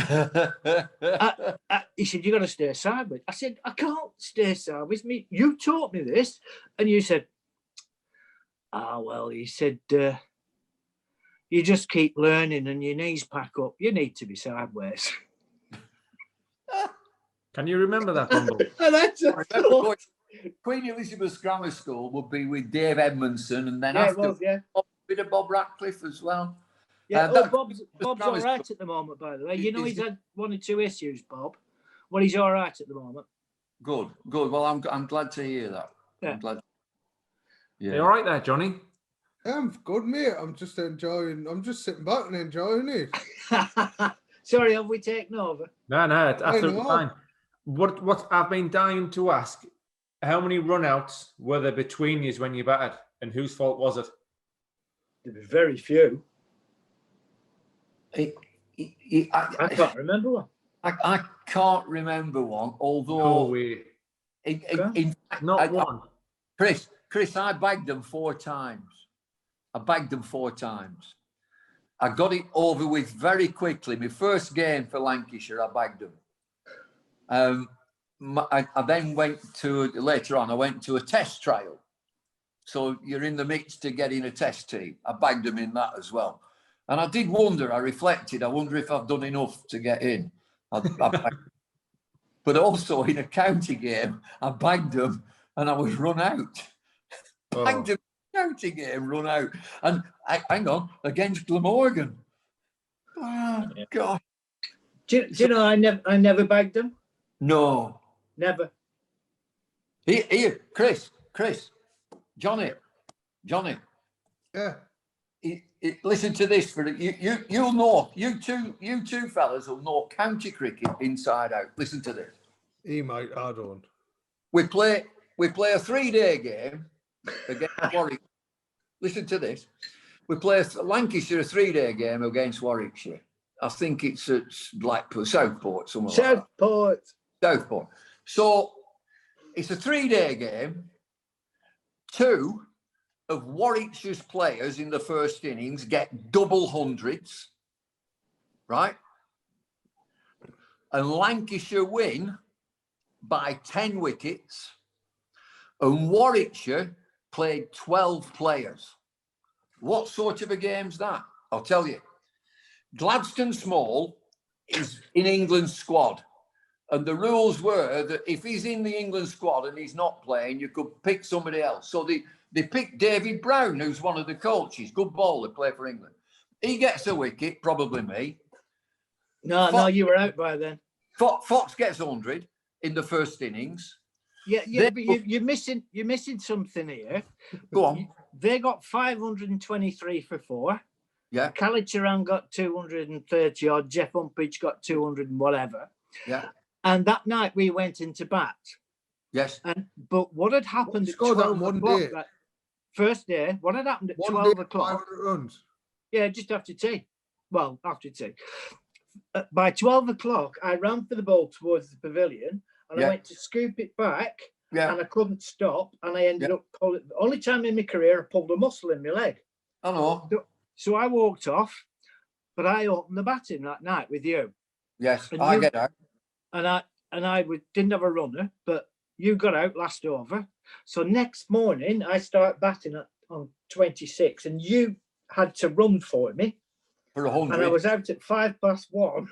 said, you got to stay sideways. I said, I can't stay sideways. You taught me this. And you said, well, he said, you just keep learning and your knees pack up. You need to be sideways. Can you remember that, Bumble? And I just Queen Elizabeth's Grammar School would be with Dave Edmondson, and then after a bit of Bob Ratcliffe as well. Yeah, Bob's all right at the moment, by the way. You know, he's had 1 or 2 issues, Bob. Well, he's all right at the moment. Good. Well, I'm glad to hear that. Yeah. I'm glad. Yeah. You all right there, Johnny? I'm good, mate. I'm just sitting back and enjoying it. Sorry, have we taken over? No, it's absolutely fine. What I've been dying to ask, how many run-outs were there between you when you batted, and whose fault was it? There were very few. I can't remember one. I can't remember one, although... No, not one. Chris, I bagged them 4 times. I got it over with very quickly. My first game for Lancashire, I bagged them. I then went to, later on, I went to a test trial. So you're in the mix to get in a test team. I bagged them in that as well. And I did wonder, I reflected, I wonder if I've done enough to get in. But also in a county game, I bagged them and I was run out. Bagged them in a county game, run out. And hang on, against Glamorgan. Oh, God. Do you know I never bagged them? No. Never. Here, Chris, Johnny. Yeah. Listen to this for you'll know. You two fellas will know county cricket inside out. Listen to this. He might, I don't. We play a 3-day game against Warwick. Listen to this. We play Lancashire a 3-day game against Warwickshire. I think it's at Blackpool, Southport, somewhere. Southport. So it's a 3-day game. 2 of Warwickshire's players in the first innings get double hundreds, right? And Lancashire win by 10 wickets. And Warwickshire played 12 players. What sort of a game's that? I'll tell you. Gladstone Small is in England's squad. And the rules were that if he's in the England squad and he's not playing, you could pick somebody else. So they picked David Brown, who's one of the coaches, good bowler, play for England. He gets a wicket, probably me. No, you were out by then. Fox gets 100 in the first innings. Yeah, but you're missing something here. Go on. They got 523 for 4. Yeah. Calicharan got 230 odd. Jeff Umpage got 200 and whatever. Yeah. And that night we went into bat. Yes. But what had happened at 12 o'clock that first day? What had happened at 12 o'clock? 500 runs. Yeah, just after tea. Well, after tea. By 12 o'clock, I ran for the ball towards the pavilion and I went to scoop it back and I couldn't stop. And I ended up pulling, the only time in my career I pulled a muscle in my leg. I know. So I walked off, but I opened the batting that night with you. Yes, I get out. And I didn't have a runner, but you got out last over. So next morning I start batting on 26 and you had to run for me. For 100. And I was out at 1:05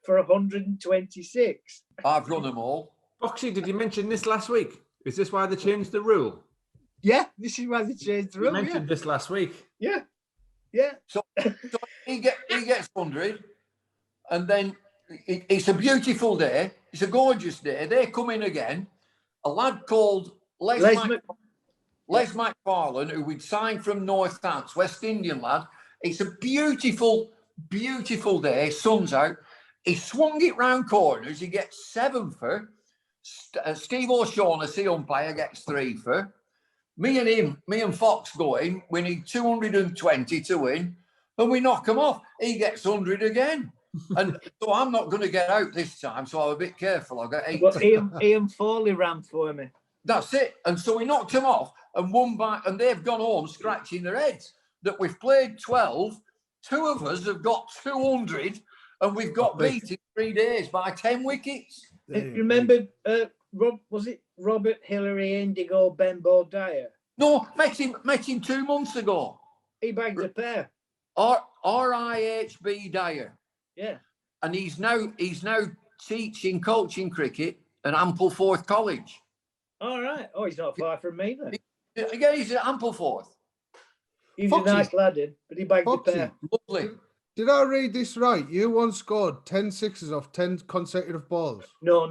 for 126. I've run them all. Foxy, did you mention this last week? Is this why they changed the rule? Yeah, this is why they changed the rule. You mentioned this last week. Yeah. So he gets 100, and then it's a beautiful day. It's a gorgeous day. They come in again. A lad called Les McFarlane, who we'd signed from Northants, West Indian lad. It's a beautiful, beautiful day. Sun's out. He swung it round corners. He gets 7 for. Steve O'Shaughnessy, umpire, gets 3 for. Me and Fox go in. We need 220 to win, and we knock him off. He gets 100 again. And so I'm not going to get out this time, so I'm a bit careful. I got 8. But Ian Foley ran for me. That's it. And so we knocked him off and won back, and they've gone home scratching their heads that we've played 12. 2 of us have got 200, and we've got beat in 3 days by 10 wickets. Remember, was it Robert Hillary Indigo Benbow Dyer? No, met him 2 months ago. He bagged a pair. RIHB Dyer. Yeah. And he's now coaching cricket at Ampleforth College. All right. Oh, he's not far from me then. Yeah, he's at Ampleforth. He's Foxy. a nice lad, but he bagged a pair. Lovely. Did I read this right? You once scored 10 sixes off 10 consecutive balls. No.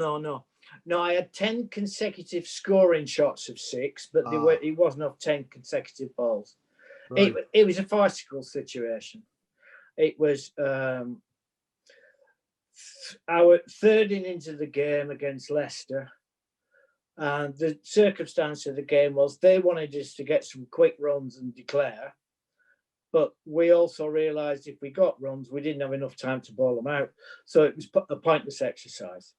No, I had 10 consecutive scoring shots of 6, but it wasn't off 10 consecutive balls. Right. It was a farcical situation. It was our third innings of the game against Leicester. And the circumstance of the game was they wanted us to get some quick runs and declare. But we also realised if we got runs, we didn't have enough time to bowl them out. So it was a pointless exercise.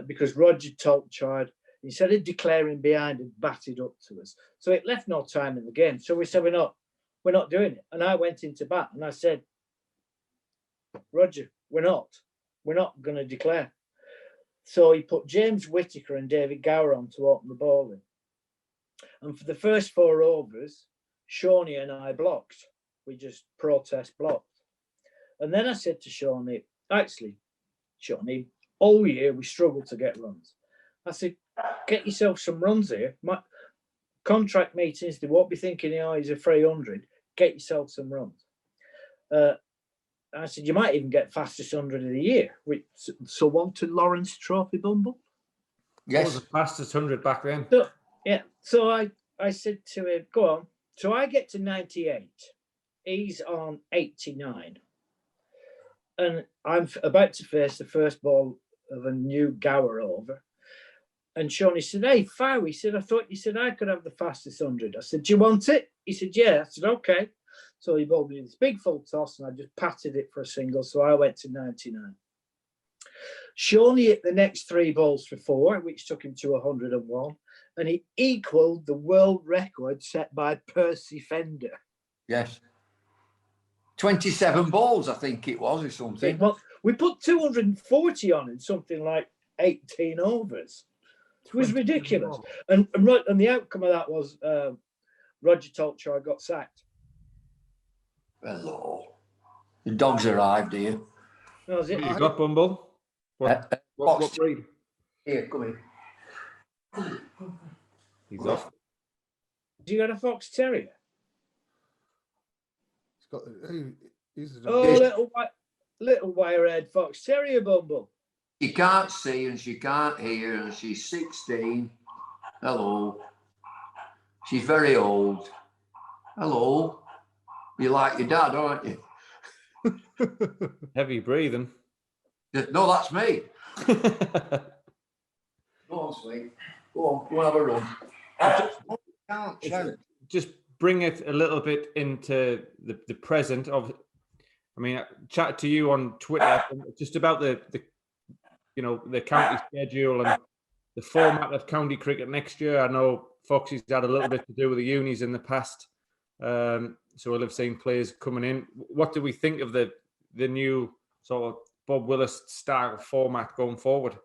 Because Roger Tolchard, instead of declaring behind, had batted up to us. So it left no time in the game. So we said, we're not doing it. And I went into bat and I said, Roger, we're not going to declare. So he put James Whittaker and David Gower on to open the bowling. And for the first 4 overs, Shawnee and I blocked. We just protest blocked. And then I said to Shawnee, Shawnee, all year we struggled to get runs. I said, get yourself some runs here. My contract meetings, they won't be thinking, he's a 300. Get yourself some runs. I said, you might even get fastest 100 of the year. So on to Lawrence Trophy Bumble. Yes. What was the fastest 100 back then? So I said to him, go on. So I get to 98. He's on 89. And I'm about to face the first ball of a new Gower over. And Shawnee said, hey, Fow, he said, I thought you said I could have the fastest 100. I said, do you want it? He said, yeah. I said, okay. So he bowled me this big full toss and I just patted it for a single. So I went to 99. Shawnee hit the next 3 balls for 4, which took him to 101. And he equalled the world record set by Percy Fender. Yes. 27 balls, I think it was, or something. Well, we put 240 on in something like 18 overs. It was ridiculous. And the outcome of that was Roger Tolchoy got sacked. Hello. The dog's arrived here. No, is it? You got Bumble? What breed? Here, come in. He's off. You got a fox terrier? He's a Oh, little wire-haired fox terrier, Bumble. She can't see and she can't hear and she's 16. Hello. She's very old. Hello. You like your dad, aren't you? Heavy breathing. No, that's me. Go on, sweet. Go on, go and have a run. Just bring it a little bit into the present of. I mean, I chatted to you on Twitter just about the county schedule and the format of county cricket next year. I know Foxy's had a little bit to do with the unis in the past, so we'll have seen players coming in. What do we think of the new sort of Bob Willis style format going forward?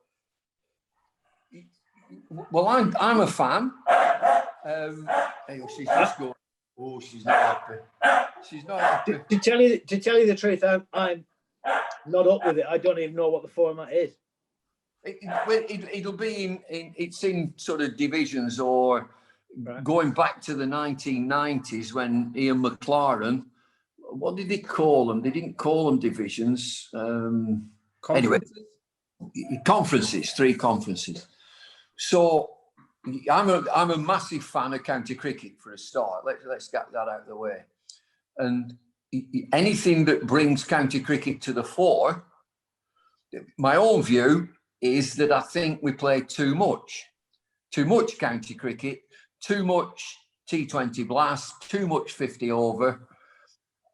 Well, I'm a fan. She's just going. Oh, she's not happy. She's not happy. To tell you the truth, I'm not up with it. I don't even know what the format is. It'll be it's in sort of divisions or going back to the 1990s when Ian McLaren. What did they call them? They didn't call them divisions. Anyway, conferences, 3 conferences. So I'm a massive fan of county cricket for a start. Let's get that out of the way. And anything that brings county cricket to the fore, my own view is that I think we play too much county cricket, too much T20 blast, too much 50 over.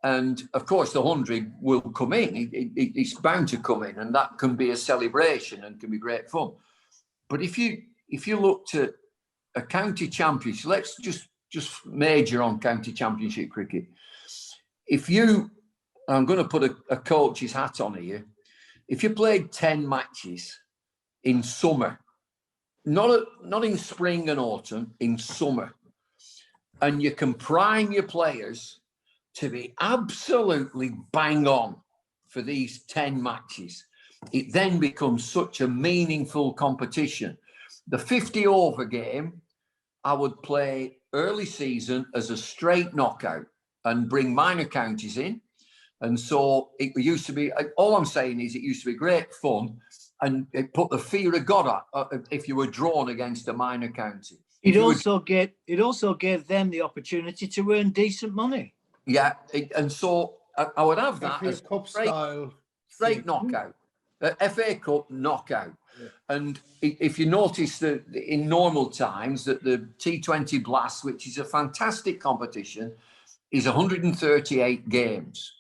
And of course, the 100 will come in. It's bound to come in, and that can be a celebration and can be great fun. But if you looked at a county championship, let's just major on county championship cricket. I'm going to put a coach's hat on here. If you played 10 matches in summer, not in spring and autumn, in summer, and you can prime your players to be absolutely bang on for these 10 matches, it then becomes such a meaningful competition. The 50 over game, I would play early season as a straight knockout and bring minor counties in. And so it used to be, all I'm saying is it used to be great fun, and it put the fear of God if you were drawn against a minor county. It also gave them the opportunity to earn decent money. Yeah, and so I would have that FA as Cup style straight knockout, FA Cup knockout. Yeah. And if you notice that in normal times that the T20 Blast, which is a fantastic competition, is 138 games.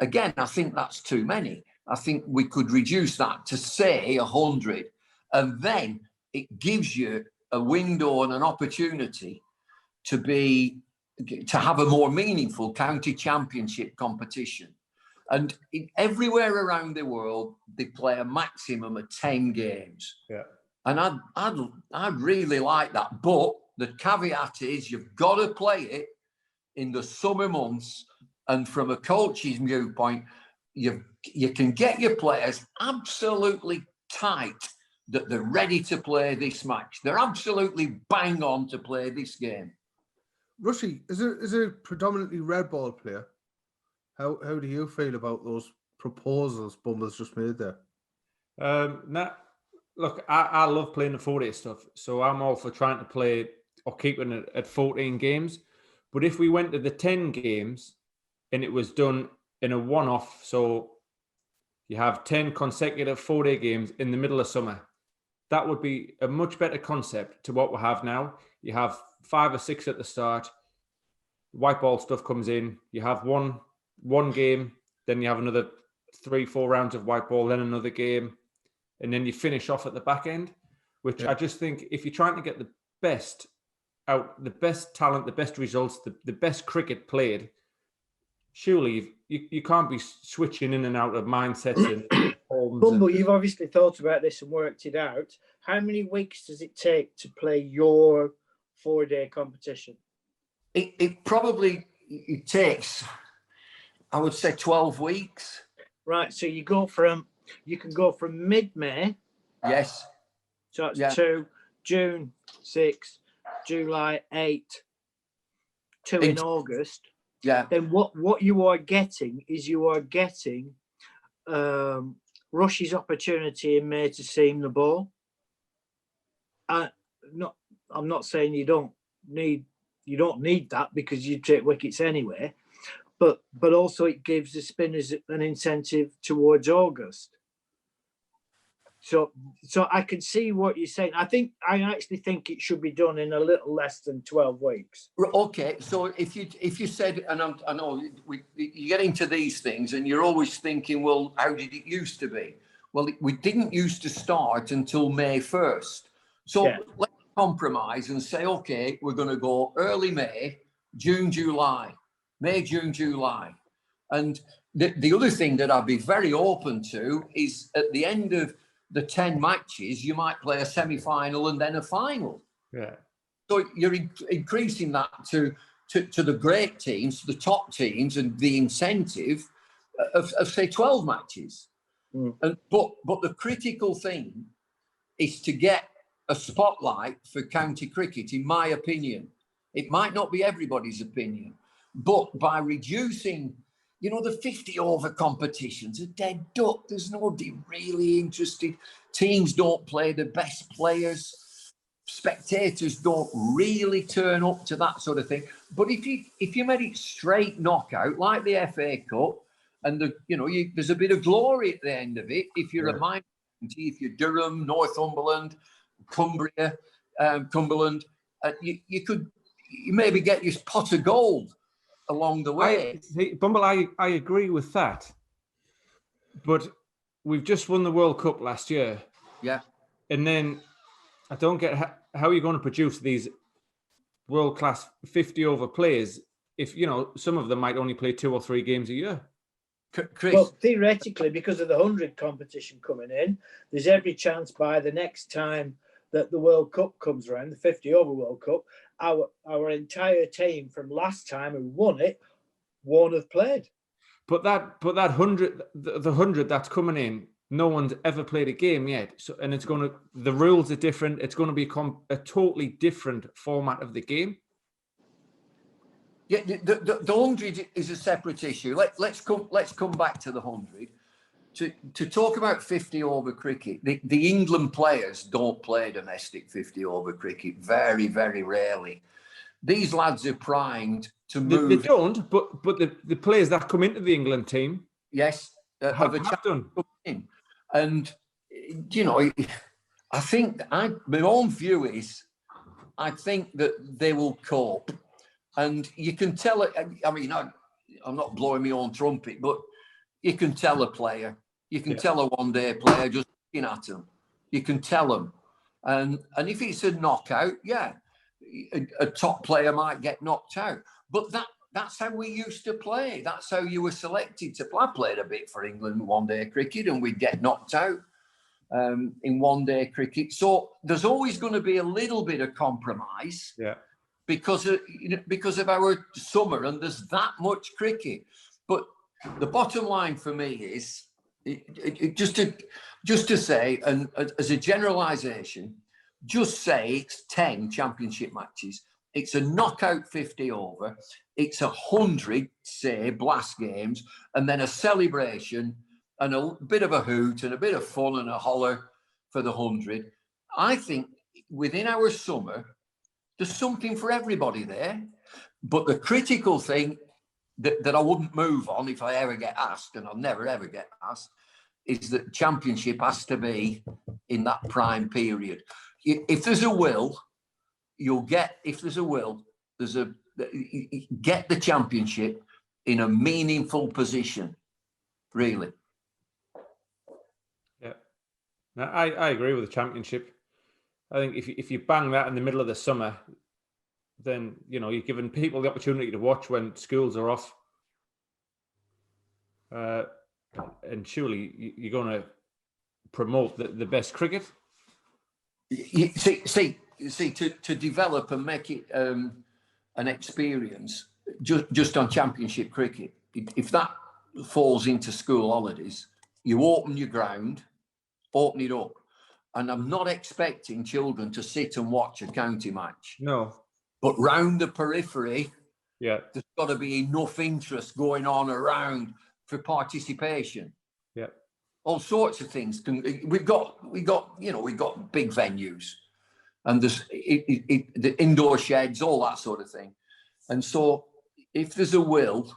Again, I think that's too many. I think we could reduce that to say 100, and then it gives you a window and an opportunity to have a more meaningful county championship competition. And everywhere around the world, they play a maximum of 10 games. Yeah. And I'd really like that. But the caveat is you've got to play it in the summer months. And from a coach's viewpoint, you can get your players absolutely tight that they're ready to play this match. They're absolutely bang on to play this game. Rushy, is a predominantly red ball player? How do you feel about those proposals Bumble's just made there? Look, I love playing the 40 stuff, so I'm all for trying to play or keeping it at 14 games. But if we went to the 10 games and it was done in a one-off, so you have 10 consecutive 4-day games in the middle of summer, that would be a much better concept to what we have now. You have 5 or 6 at the start, white ball stuff comes in, you have one game, then you have another 3-4 rounds of white ball, then another game, and then you finish off at the back end, which I just think if you're trying to get the best out, the best talent, the best results, the best cricket played, surely you can't be switching in and out of mindsets and forms. Bumble, you've obviously thought about this and worked it out. How many weeks does it take to play your 4-day competition? It probably it takes, I would say, 12 weeks. Right. So you can go from mid-May. Yes. So that's 2, June 6, July 8, 2 in August. Yeah. Then what you are getting is Rushy's opportunity in May to seam the ball. I'm not saying you don't need that because you take wickets anyway, but also it gives the spinners an incentive towards August. So I can see what you're saying. I actually think it should be done in a little less than 12 weeks. Okay, so if you said, and I know you get into these things, and you're always thinking, well, how did it used to be? Well, we didn't used to start until May 1st. So let's compromise and say, okay, we're going to go early May, June, July, May, June, July, and the other thing that I'd be very open to is at the end of the 10 matches, you might play a semi-final and then a final. Yeah. So you're increasing that to the great teams, the top teams, and the incentive of say 12 matches. And but the critical thing is to get a spotlight for county cricket, in my opinion. It might not be everybody's opinion, but by reducing, the 50-over competitions, a dead duck. There's nobody really interested. Teams don't play the best players. Spectators don't really turn up to that sort of thing. But if you made it straight knockout, like the FA Cup, and there's a bit of glory at the end of it. If you're a minor, if you're Durham, Northumberland, Cumbria, Cumberland, you maybe get your pot of gold along the way. Bumble, I agree with that. But we've just won the World Cup last year. Yeah. And then I don't get how you're going to produce these world-class 50-over players if, some of them might only play 2 or 3 games a year. Chris. Well, theoretically, because of the 100 competition coming in, there's every chance by the next time that the World Cup comes around, the 50-over World Cup, our entire team from last time who won it won't have played. But that 100, the 100 that's coming in, no one's ever played a game yet. So, and the rules are different. It's going to be a totally different format of the game. Yeah, the 100 is a separate issue. Let's come back to the 100. To talk about 50-over cricket, the England players don't play domestic 50-over cricket, very, very rarely. These lads are primed to move. They don't, but the players that come into the England team, yes, have done. In. And I think my own view is, I think that they will cope, and you can tell it. I mean, I'm not blowing my own trumpet, but you can tell a player. You can tell a one-day player just looking at them. You can tell them. And if it's a knockout, a top player might get knocked out. But that's how we used to play. That's how you were selected to play. I played a bit for England one-day cricket, and we'd get knocked out in one-day cricket. So there's always going to be a little bit of compromise. Yeah. Because of our summer, and there's that much cricket. But the bottom line for me is just to say, and as a generalisation, just say it's 10 championship matches. It's a knockout 50-over. It's 100, say, blast games, and then a celebration and a bit of a hoot and a bit of fun and a holler for the 100. I think within our summer, there's something for everybody there. But the critical thing that I wouldn't move on if I ever get asked, and I'll never, ever get asked, is that championship has to be in that prime period. If there's a will, get the championship in a meaningful position, really. Yeah, no, I agree with the championship. I think if you bang that in the middle of the summer, then you're giving people the opportunity to watch when schools are off. And surely you're going to promote the best cricket. See, to develop and make it and experience just on championship cricket. If that falls into school holidays, you open your ground, open it up. And I'm not expecting children to sit and watch a county match. No. But round the periphery, Yeah. there's got to be enough interest going on around for participation. Yeah. All sorts of things. We've got big venues, and there's the indoor sheds, all that sort of thing. And so if there's a will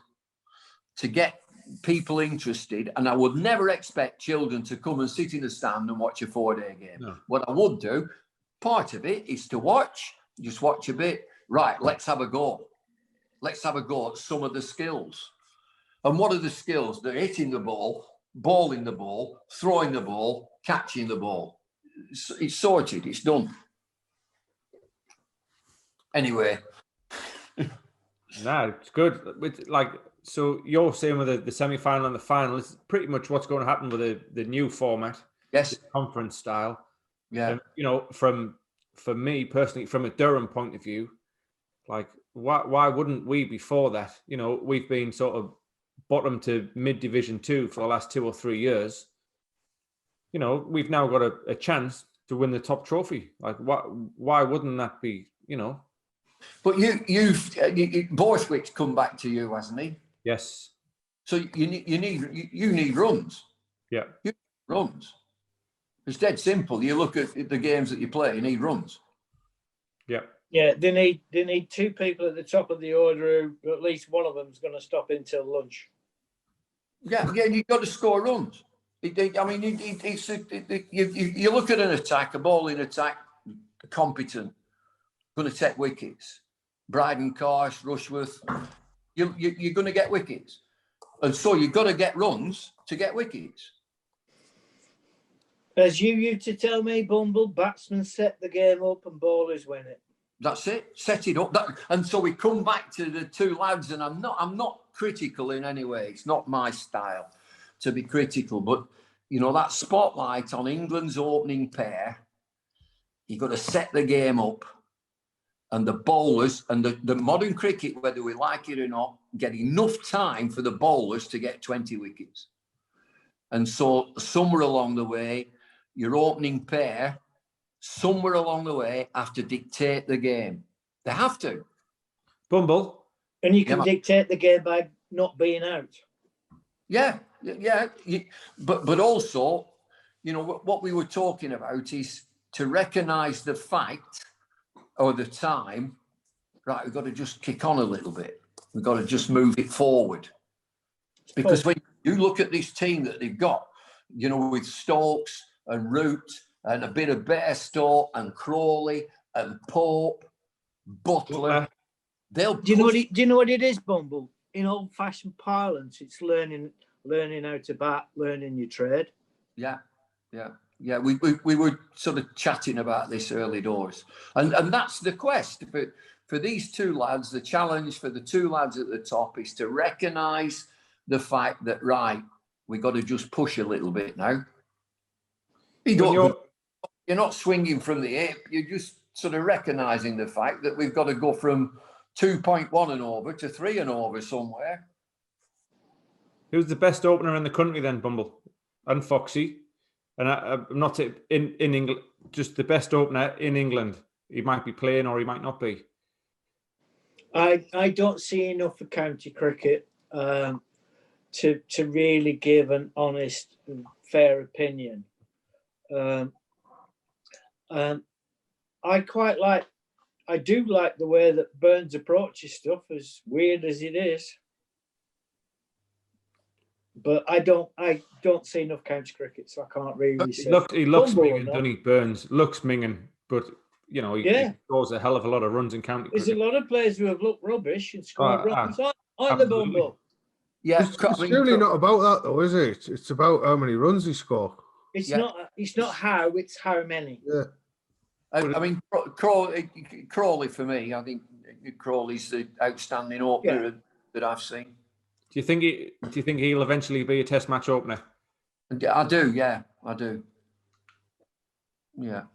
to get people interested, and I would never expect children to come and sit in the stand and watch a 4-day game. No. What I would do, part of it is to just watch a bit. Right, let's have a go. Let's have a go at some of the skills. And what are the skills? They're hitting the ball, balling the ball, throwing the ball, catching the ball. It's sorted, it's done. Anyway. No, it's good. So you're saying with the semi-final and the final is pretty much what's going to happen with the new format. Yes. Conference style. Yeah. And, for me personally, from a Durham point of view, like why wouldn't we before that? We've been sort of bottom to mid Division 2 for the last 2 or 3 years. We've now got a chance to win the top trophy. Like why wouldn't that be? But you've Borthwick's come back to you, hasn't he? Yes. So you need runs. Yeah. You need runs. It's dead simple. You look at the games that you play, you need runs. Yeah. Yeah, they need 2 people at the top of the order who at least one of them is going to stop until lunch. Yeah, you've got to score runs. You look at an attack, a bowling attack, competent, going to take wickets. Bryden, Karsh, Rushworth, you're going to get wickets. And so you've got to get runs to get wickets. As you used to tell me, Bumble, batsmen set the game up and bowlers win it. That's it. Set it up. And so we come back to the 2 lads, and I'm not critical in any way. It's not my style to be critical, but that spotlight on England's opening pair, you've got to set the game up. And the bowlers and the modern cricket, whether we like it or not, get enough time for the bowlers to get 20 wickets. And so somewhere along the way, your opening pair, somewhere along the way, have to dictate the game. They have to. Bumble. And you can dictate the game by not being out. Yeah. But also, what we were talking about is to recognise the fact or the time, right, we've got to just kick on a little bit. We've got to just move it forward. Because when you look at this team that they've got, with Stokes and Root and a bit of Bairstow and Crawley and Pope, Butler, they'll... Do you know what it is, Bumble? In old-fashioned parlance, it's learning how to bat, learning your trade. Yeah. We were sort of chatting about this early doors, and that's the quest for these 2 lads. The challenge for the 2 lads at the top is to recognise the fact that we got to just push a little bit now. You're not swinging from the hip. You're just sort of recognising the fact that we've got to go from 2.1 and over to 3 and over somewhere. Who's the best opener in the country then, Bumble? And Foxy? And I'm not in England, just the best opener in England. He might be playing or he might not be. I don't see enough of county cricket to really give an honest and fair opinion. I do like the way that Burns approaches stuff, as weird as it is. But I don't see enough county cricket, so I can't really say. He looks minging, doesn't he? Burns looks minging, but he scores a hell of a lot of runs in county cricket. There's a lot of players who have looked rubbish and scored runs on the Bumble. Yeah, it's really not about that though, is it? It's about how many runs he scored. It's not how, it's how many. Yeah. I mean, Crawley for me, I think Crawley's the outstanding opener that I've seen. Do you think he'll eventually be a Test match opener? I do, yeah, I do. Yeah.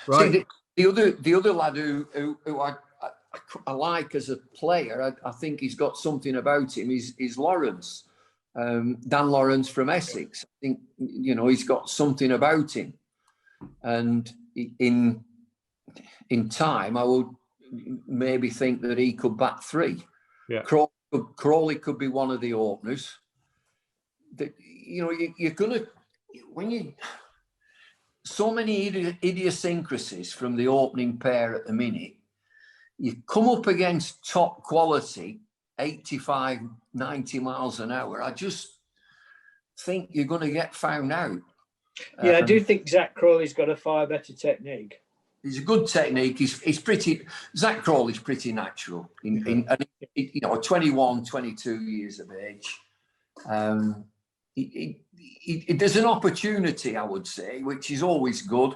Right. See, the other lad who I like as a player, I think he's got something about him, is Lawrence. Dan Lawrence from Essex. I think, he's got something about him. And in time, I would maybe think that he could bat 3. Yeah. Crawley could be one of the openers. You're going to, so many idiosyncrasies from the opening pair at the minute, you come up against top quality, 85, 90 miles an hour. I just think you're going to get found out. Yeah, I do think Zach Crawley's got a far better technique. He's a good technique. Zach Crawley's pretty natural. 21, 22 years of age. There's an opportunity, I would say, which is always good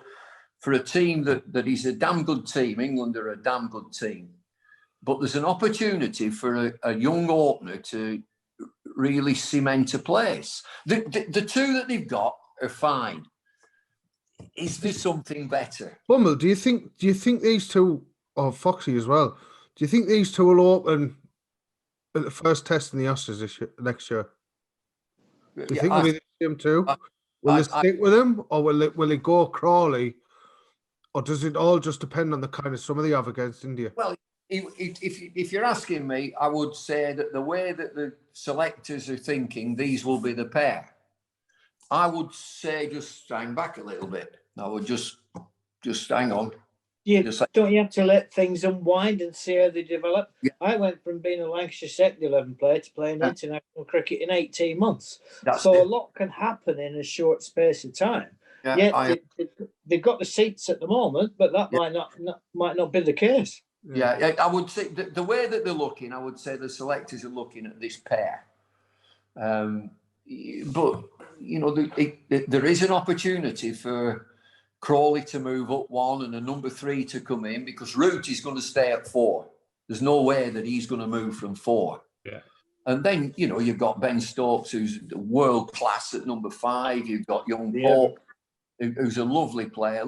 for a team that is a damn good team. England are a damn good team. But there's an opportunity for a young opener to really cement a place. The 2 that they've got are fine. Is there something better? Bumble, do you think these two, or Foxy as well, do you think these two will open at the first test in the Oscars next year? Do you think it'll be the same two? Will they stick with him, or will it go Crawley, or does it all just depend on the kind of summer they have against India? Well, if you're asking me, I would say that the way that the selectors are thinking, these will be the pair. I would say just hang back a little bit. I would just hang on. Don't you have to let things unwind and see how they develop? Yeah. I went from being a Lancashire second 11 player to playing international cricket in 18 months. That's so it. A lot can happen in a short space of time. Yeah, they've got the seats at the moment, but that might not be the case. Yeah, I would say the way that they're looking, I would say the selectors are looking at this pair. But there is an opportunity for Crawley to move up 1 and a number 3 to come in, because Root is going to stay at 4. There's no way that he's going to move from 4. Yeah. And then, you've got Ben Stokes, who's world class at number 5. You've got young Pope, who's a lovely player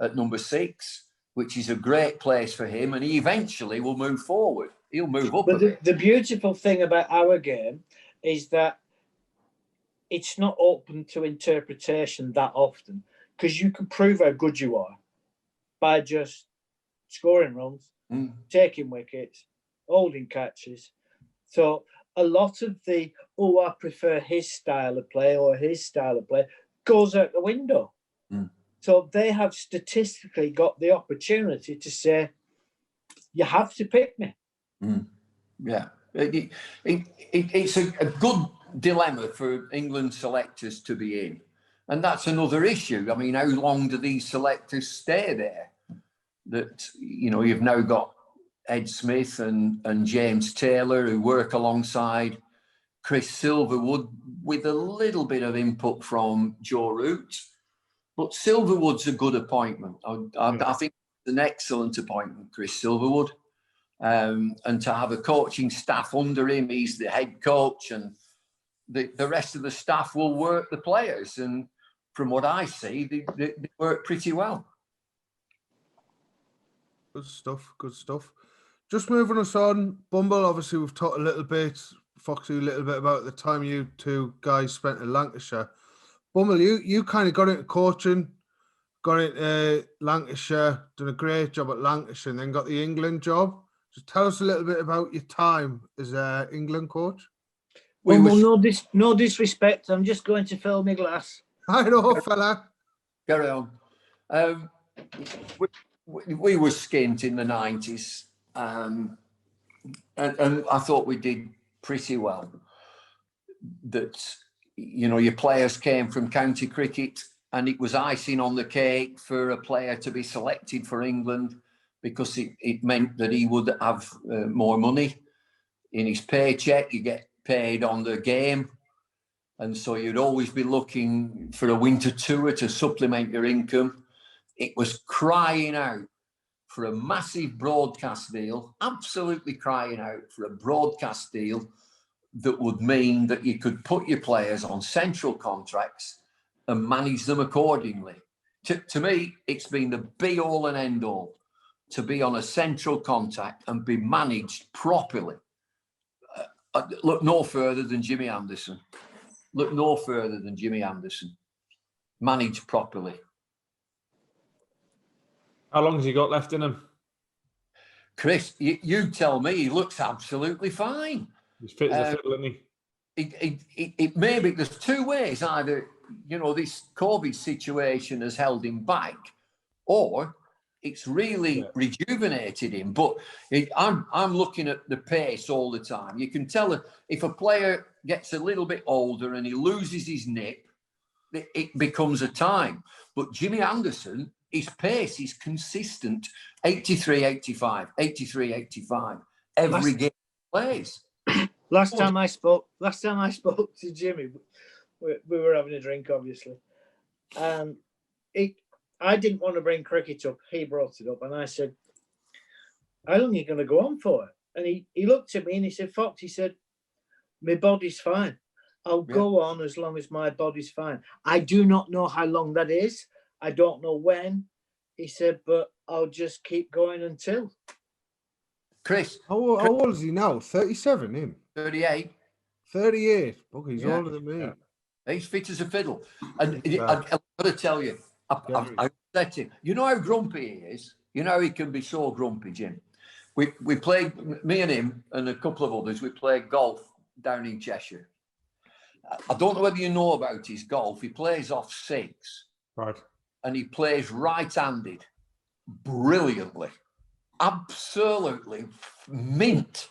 at number 6, which is a great place for him. And he eventually will move forward. He'll move up a bit. The beautiful thing about our game is that it's not open to interpretation that often, because you can prove how good you are by just scoring runs, taking wickets, holding catches. So a lot of I prefer his style of play or his style of play goes out the window. So they have statistically got the opportunity to say, you have to pick me. Yeah. It's a good dilemma for England selectors to be in. And that's another issue. I mean, how long do these selectors stay there? That, you've now got Ed Smith and James Taylor, who work alongside Chris Silverwood with a little bit of input from Joe Root. But Silverwood's a good appointment. I think it's an excellent appointment, Chris Silverwood. And to have a coaching staff under him, he's the head coach, and the rest of the staff will work the players. And from what I see, they work pretty well. Good stuff. Just moving us on, Bumble, obviously we've talked a little bit, Foxy, a little bit about the time you two guys spent in Lancashire. Bumble, you kind of got into coaching, got into Lancashire, done a great job at Lancashire, and then got the England job. Just tell us a little bit about your time as an England coach. No disrespect. I'm just going to fill my glass. I know, fella. Carry on. We were skint in the 90s, and I thought we did pretty well. That, your players came from county cricket, and it was icing on the cake for a player to be selected for England, because it meant that he would have more money in his paycheck. You get paid on the game. And so you'd always be looking for a winter tour to supplement your income. It was crying out for a massive broadcast deal, absolutely crying out for a broadcast deal that would mean that you could put your players on central contracts and manage them accordingly. To me, it's been the be-all and end-all to be on a central contact and be managed properly. Look no further than Jimmy Anderson. Look no further than Jimmy Anderson. Managed properly. How long has he got left in him? Chris, you tell me. He looks absolutely fine. He's fit as a fiddle, isn't he? It may be, there's two ways. Either, this COVID situation has held him back, or it's really rejuvenated him. But I'm looking at the pace all the time. You can tell if a player gets a little bit older and he loses his nip, it becomes a time. But Jimmy Anderson, his pace is consistent. 83, 85, 83, 85. Every game he plays. Last time I spoke to Jimmy, we were having a drink, obviously, and I didn't want to bring cricket up. He brought it up, and I said, "How long are you going to go on for?" And he looked at me and he said, "Fox," he said, "my body's fine. I'll go on as long as my body's fine. I do not know how long that is. I don't know when." He said, "But I'll just keep going until." Chris. How old is he now? 37, him? 38. 38. Okay, he's older than me. Yeah. He's fit as a fiddle. And I've got to tell you, I said to him, you know how grumpy he is? You know he can be so grumpy, Jim. We played, me and him and a couple of others, we played golf down in Cheshire. I don't know whether you know about his golf. He plays off 6. Right. And he plays right-handed brilliantly. Absolutely mint.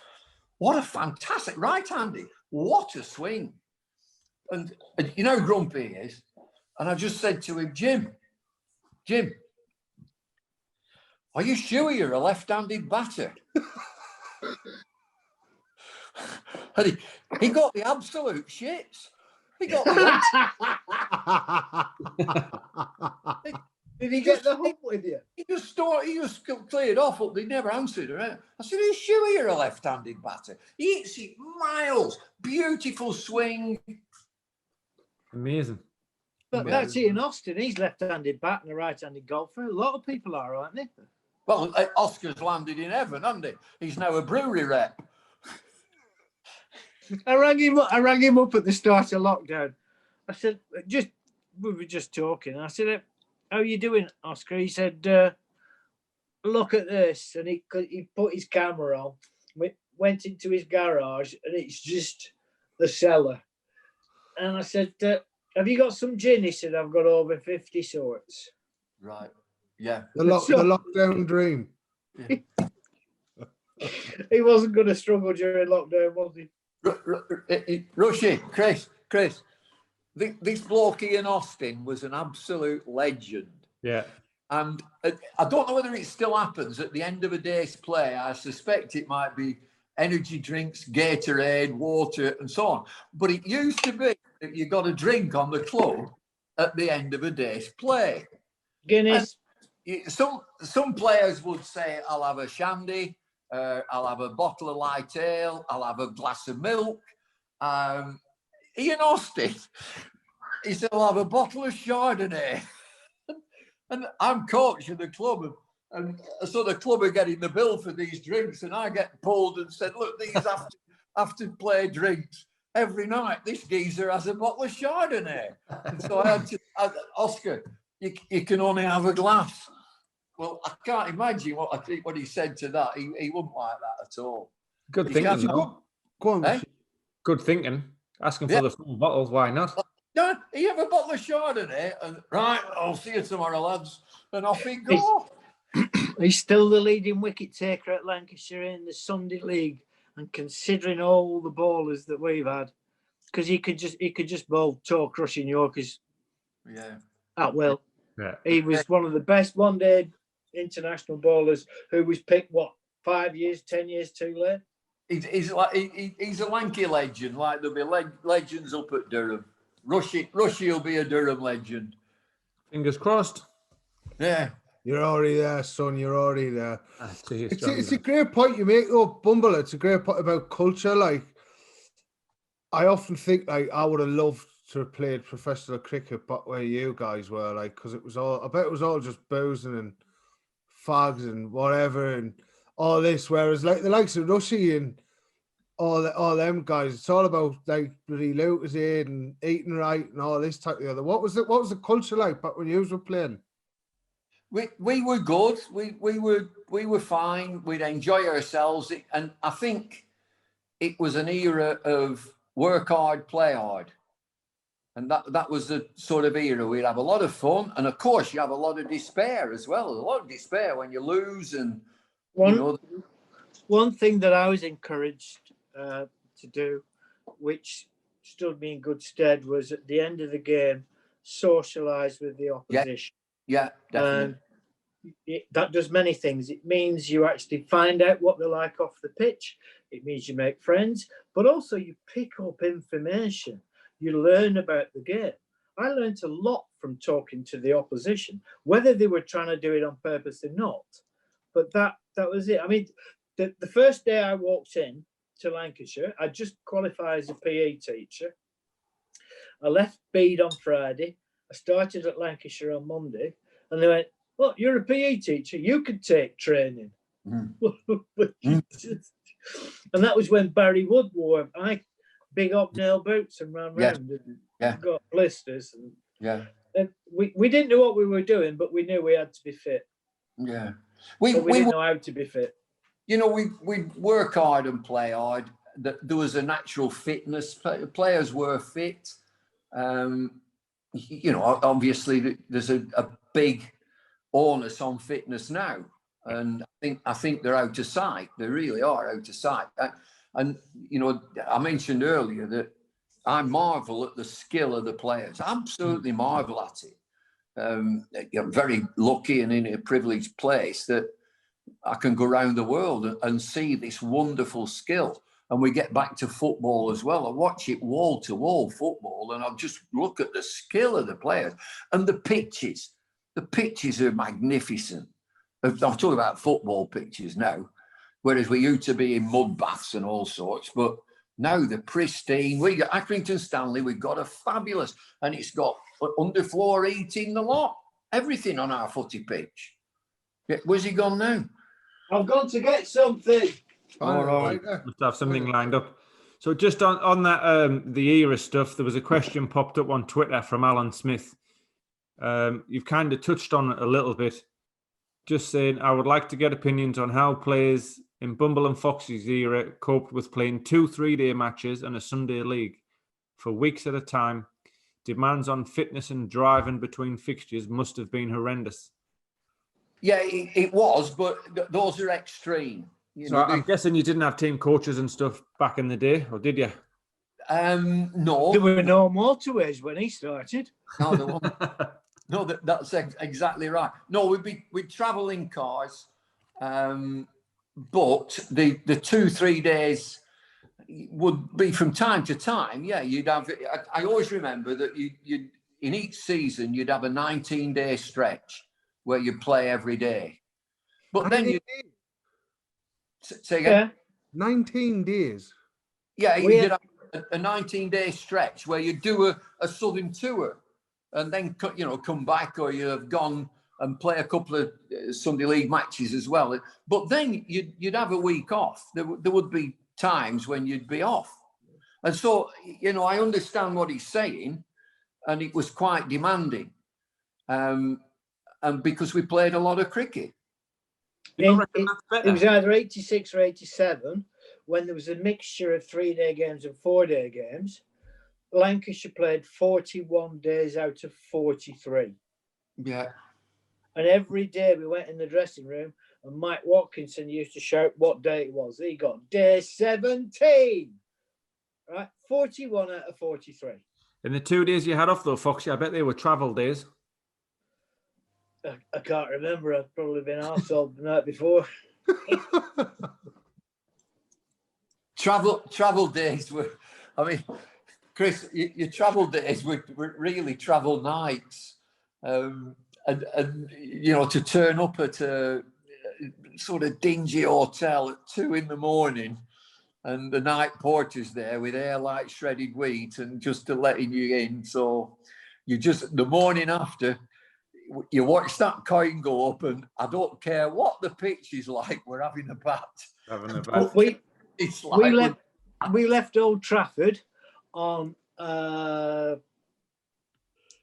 What a fantastic right-handed. What a swing. And you know how grumpy he is? And I just said to him, Jim, are you sure you're a left-handed batter? And he got the absolute shits. He got the Did he get the hump with you? He just cleared off, but they never answered her. I said, are you sure you're a left-handed batter? He hits it miles. Beautiful swing. Amazing. But that's Ian Austin. He's left-handed bat and a right-handed golfer. A lot of people are, aren't they? Well, Oscar's landed in heaven, hasn't he? He's now a brewery rep. I rang him up at the start of lockdown. I said, we were just talking. I said, "How are you doing, Oscar?" He said, "Look at this." And he put his camera on, went into his garage, and it's just the cellar. And I said, "Have you got some gin?" He said, "I've got over 50 sorts." Right. Yeah. The lockdown dream. Yeah. He wasn't going to struggle during lockdown, was he? Rushy, Chris, this bloke Ian Austin was an absolute legend. Yeah. And I don't know whether it still happens at the end of a day's play. I suspect it might be energy drinks, Gatorade, water, and so on. But it used to be that you got a drink on the club at the end of a day's play. Guinness. And some players would say, "I'll have a shandy. I'll have a bottle of light ale. I'll have a glass of milk." Ian Austin, he said, "I'll have a bottle of Chardonnay." And I'm coach of the club, and so the club are getting the bill for these drinks, and I get pulled and said, "Look, these have to play drinks every night. This geezer has a bottle of Chardonnay." And so I had to, Oscar, you can only have a glass. Well, I can't imagine what he said to that. He wouldn't like that at all. Good thinking. Go on. Eh? Good thinking. Asking for the full bottles, why not? No, he have a bottle of Chardonnay and right, I'll see you tomorrow, lads. And off he go. He's still the leading wicket taker at Lancashire in the Sunday League, and considering all the bowlers that we've had, because he could just bowl toe crushing Yorkers. Yeah. At will. Yeah. He was one of the best one-day international bowlers who was picked 5 years, 10 years too late. He's a lanky legend. Like there'll be legends up at Durham. Rushy will be a Durham legend. Fingers crossed. Yeah. You're already there, son. You're already there. It's a great point you make, though, Bumble. It's a great point about culture. Like, I often think, like, I would have loved to have played professional cricket back where you guys were, like, because it was all, I bet it was all just boozing and fags and whatever and all this. Whereas like the likes of Rushy and all them guys, it's all about like bloody Lucas and eating right and all this type of other. What was the culture like back when you were playing? We were good. We were fine. We'd enjoy ourselves, and I think it was an era of work hard, play hard, and that was the sort of era. We'd have a lot of fun, and of course, you have a lot of despair as well. A lot of despair when you lose, and one thing that I was encouraged to do, which stood me in good stead, was at the end of the game, socialise with the opposition. Yeah, definitely. That does many things. It means you actually find out what they're like off the pitch. It means you make friends, but also you pick up information. You learn about the game. I learned a lot from talking to the opposition, whether they were trying to do it on purpose or not. But that was it. I mean, the first day I walked in to Lancashire, I just qualified as a PE teacher. I left Bede on Friday. I started at Lancashire on Monday, and they went, "Well, you're a PE teacher. You could take training." And that was when Barry Wood wore big hobnail boots and ran round and got blisters. And we didn't know what we were doing, but we knew we had to be fit. Yeah, we didn't know how to be fit. You know, we work hard and play hard. There was a natural fitness. Players were fit. You know, obviously there's a big onus on fitness now, and I think they're out of sight. They really are out of sight. And you know, I mentioned earlier that I marvel at the skill of the players. Absolutely marvel at it. You're very lucky and in a privileged place that I can go around the world and see this wonderful skill. And we get back to football as well. I watch it wall to wall football, and I just look at the skill of the players and the pitches. The pitches are magnificent. I'm talking about football pitches now, whereas we used to be in mud baths and all sorts. But now they're pristine. We got Accrington Stanley. We've got a fabulous, and it's got underfloor heating, the lot, everything on our footy pitch. Where's he gone now? I've gone to get something. All right. Must have something lined up. So just on that, the era stuff, there was a question popped up on Twitter from Alan Smith. You've kind of touched on it a little bit. Just saying, I would like to get opinions on how players in Bumble and Foxy's era coped with playing 2 3-day matches and a Sunday league for weeks at a time. Demands on fitness and driving between fixtures must have been horrendous. Yeah, it was, but those are extreme. I'm guessing you didn't have team coaches and stuff back in the day, or did you? No. There were no motorways when he started. No, there wasn't. No, that's exactly right. No, we'd travel in cars, but the 2-3 days would be from time to time. Yeah, you'd have. I always remember that you in each season you'd have a 19-day stretch where you play every day. But then you say again. 19 days. Yeah, you'd have a 19-day stretch where you do a southern tour, and then come back, or you have gone and play a couple of Sunday league matches as well. But then you'd have a week off. There would be times when you'd be off, and so I understand what he's saying, and it was quite demanding. And because we played a lot of cricket. It was either 86 or 87 when there was a mixture of 3-day games and 4-day games. Lancashire played 41 days out of 43. Yeah. And every day we went in the dressing room and Mike Watkinson used to shout what day it was. He got day 17. Right? 41 out of 43. In the 2 days you had off though, Foxy, I bet they were travel days. I can't remember. I've probably been arsehole the night before. Travel days were, I mean, Chris, your travel days were really travel nights. And to turn up at a sort of dingy hotel at 2 a.m, and the night porter's there with hair like shredded wheat and just to letting you in. So you just, the morning after, you watch that coin go up, and I don't care what the pitch is like, we're having a bat. Having a But bat. It's like we left Old Trafford on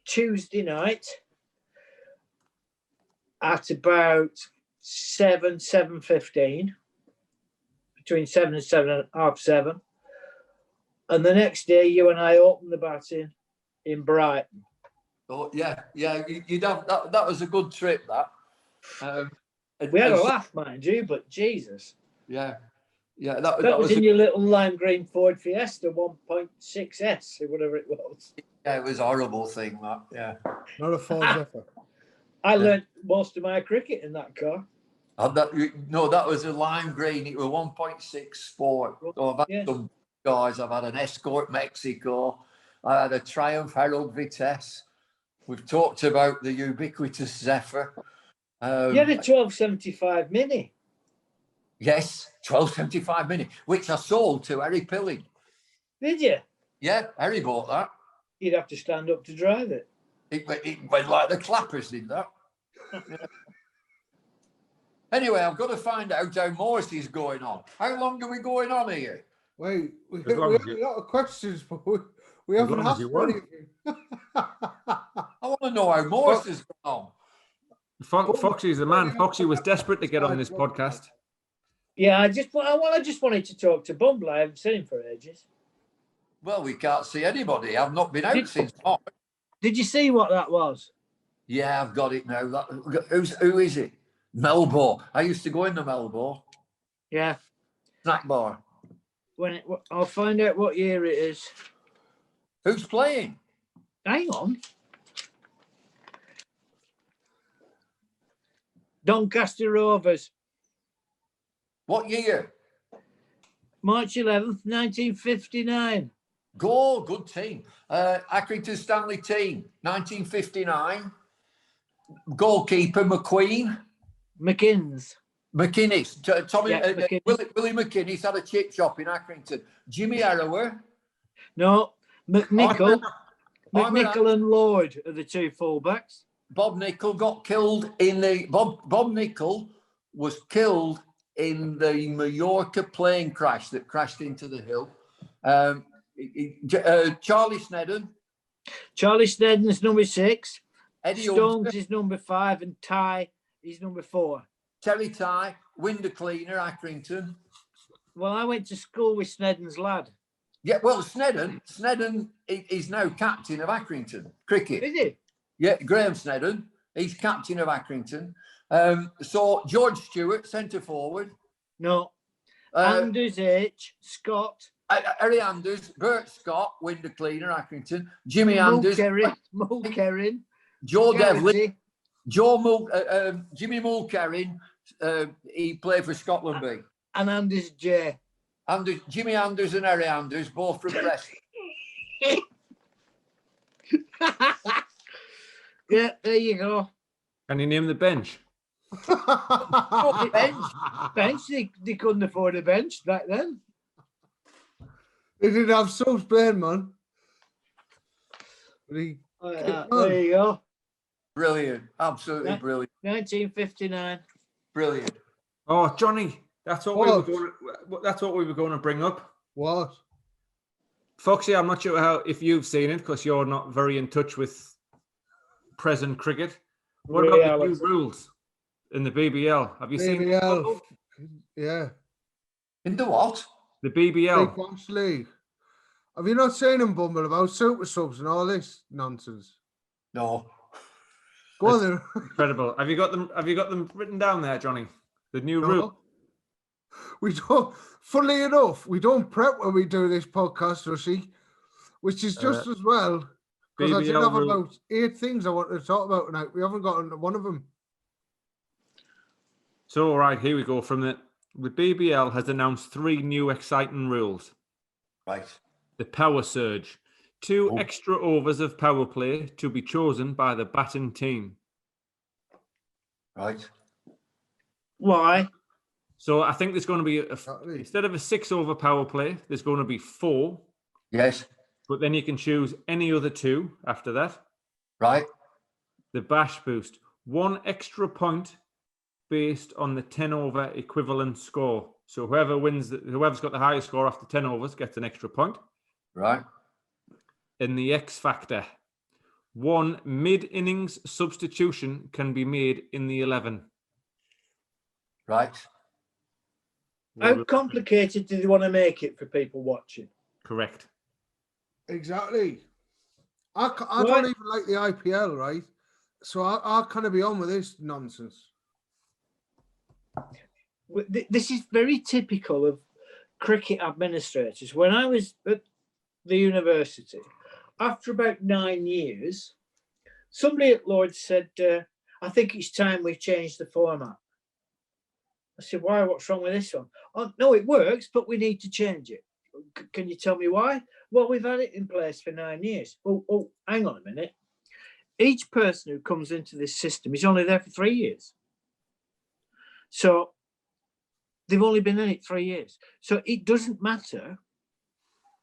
Tuesday night at about 7:15, between 7 and 7:30. And the next day, you and I opened the batting in Brighton. Oh, yeah. You'd have that. That was a good trip. That We had a laugh, mind you, but Jesus. Yeah. That was in your little lime green Ford Fiesta 1.6S or whatever it was. Yeah, it was a horrible thing. That. Yeah. Not a Ford Zephyr. I learnt most of my cricket in that car. That was a lime green. It was 1.6 Sport. So I've had some guys. I've had an Escort Mexico. I had a Triumph Herald Vitesse. We've talked about the ubiquitous Zephyr. You had a 1275 Mini. Yes, 1275 Mini, which I sold to Harry Pilling. Did you? Yeah, Harry bought that. You'd have to stand up to drive it. It went like the clappers did that. Yeah. Anyway, I've got to find out how Morris is going on. How long are we going on here? Wait, we have a lot of questions, but we haven't asked for anything. I want to know how Morris is going on. Foxy's the man. Foxy was desperate to get on this podcast. Yeah, I just wanted to talk to Bumble. I haven't seen him for ages. Well, we can't see anybody. I've not been out since March. Did you see what that was? Yeah, I've got it now. Who is it? Melbourne. I used to go in the Melbourne. Yeah. Snack bar. I'll find out what year it is. Who's playing? Hang on. Doncaster Rovers. What year? March 11th, 1959. Go, good team. Accrington Stanley team, 1959. Goalkeeper McQueen. McInnes. McInnes. Tommy McInnes. Willie McInnes had a chip shop in Accrington. Jimmy Arrower. No, McNichol. Armour McNichol and Lloyd are the two fullbacks. Bob Nichol got killed in the Bob Nichol was killed in the Mallorca plane crash that crashed into the hill. Charlie Snedden. Charlie Snedden's number 6. Eddie Stones Hunter, is number 5 and Ty is number 4. Terry Ty, window cleaner, Accrington. Well, I went to school with Snedden's lad. Yeah, well, Snedden is now captain of Accrington cricket. Is he? Yeah, Graeme Snedden, he's captain of Accrington. So George Stewart, centre forward. No. Anders H. Scott. Harry Anders, Bert Scott, window cleaner, Accrington. Jimmy Anders. Mulkerrin. Joe Garrity. Devlin. Jimmy Mulkerrin. He played for Scotland B. And Anders J. Jimmy Anders and Harry Anders, both from Preston. Yeah, there you go. Can you name the bench? Bench. They couldn't afford a bench back then. They didn't have Subs Bain, man. There you go. Brilliant. Absolutely brilliant. 1959. Brilliant. Oh, Johnny, that's what we were going to bring up. What? Foxy, I'm not sure if you've seen it because you're not very in touch with present cricket. What about the new rules in the BBL? Have you seen BBL? Yeah. In the what? The BBL. Big Boss League. Have you not seen them, Bumble, about super subs and all this nonsense? No. Go on then. Incredible. Have you got them written down there, Johnny? The new rule. We don't. Funnily enough, we don't prep when we do this podcast, Rushy, which is just as well. Because I did have about 8 things I wanted to talk about tonight. We haven't got into one of them. So, all right, here we go. The BBL has announced 3 new exciting rules. Right. The power surge. 2 extra overs of power play to be chosen by the batting team. Right. Why? So I think there's going to be, instead of a 6-over power play, there's going to be 4. Yes. But then you can choose any other 2 after that. Right. the bash boost. 1 extra point based on the 10 over equivalent score. So whoever's got the highest score after 10 overs gets an extra point. Right. In the X factor, 1 mid-innings substitution can be made in the 11. Right. How complicated do they want to make it for people watching? Correct. Exactly. I don't even like the IPL, right? So I kind of be on with this nonsense. This is very typical of cricket administrators. When I was at the university, after about 9 years, somebody at Lloyd said, I think it's time we change the format. I said, why? What's wrong with this one? Oh, no, it works, but we need to change it. Can you tell me why? Well, we've had it in place for 9 years. Oh, hang on a minute. Each person who comes into this system is only there for 3 years. So they've only been in it 3 years. So it doesn't matter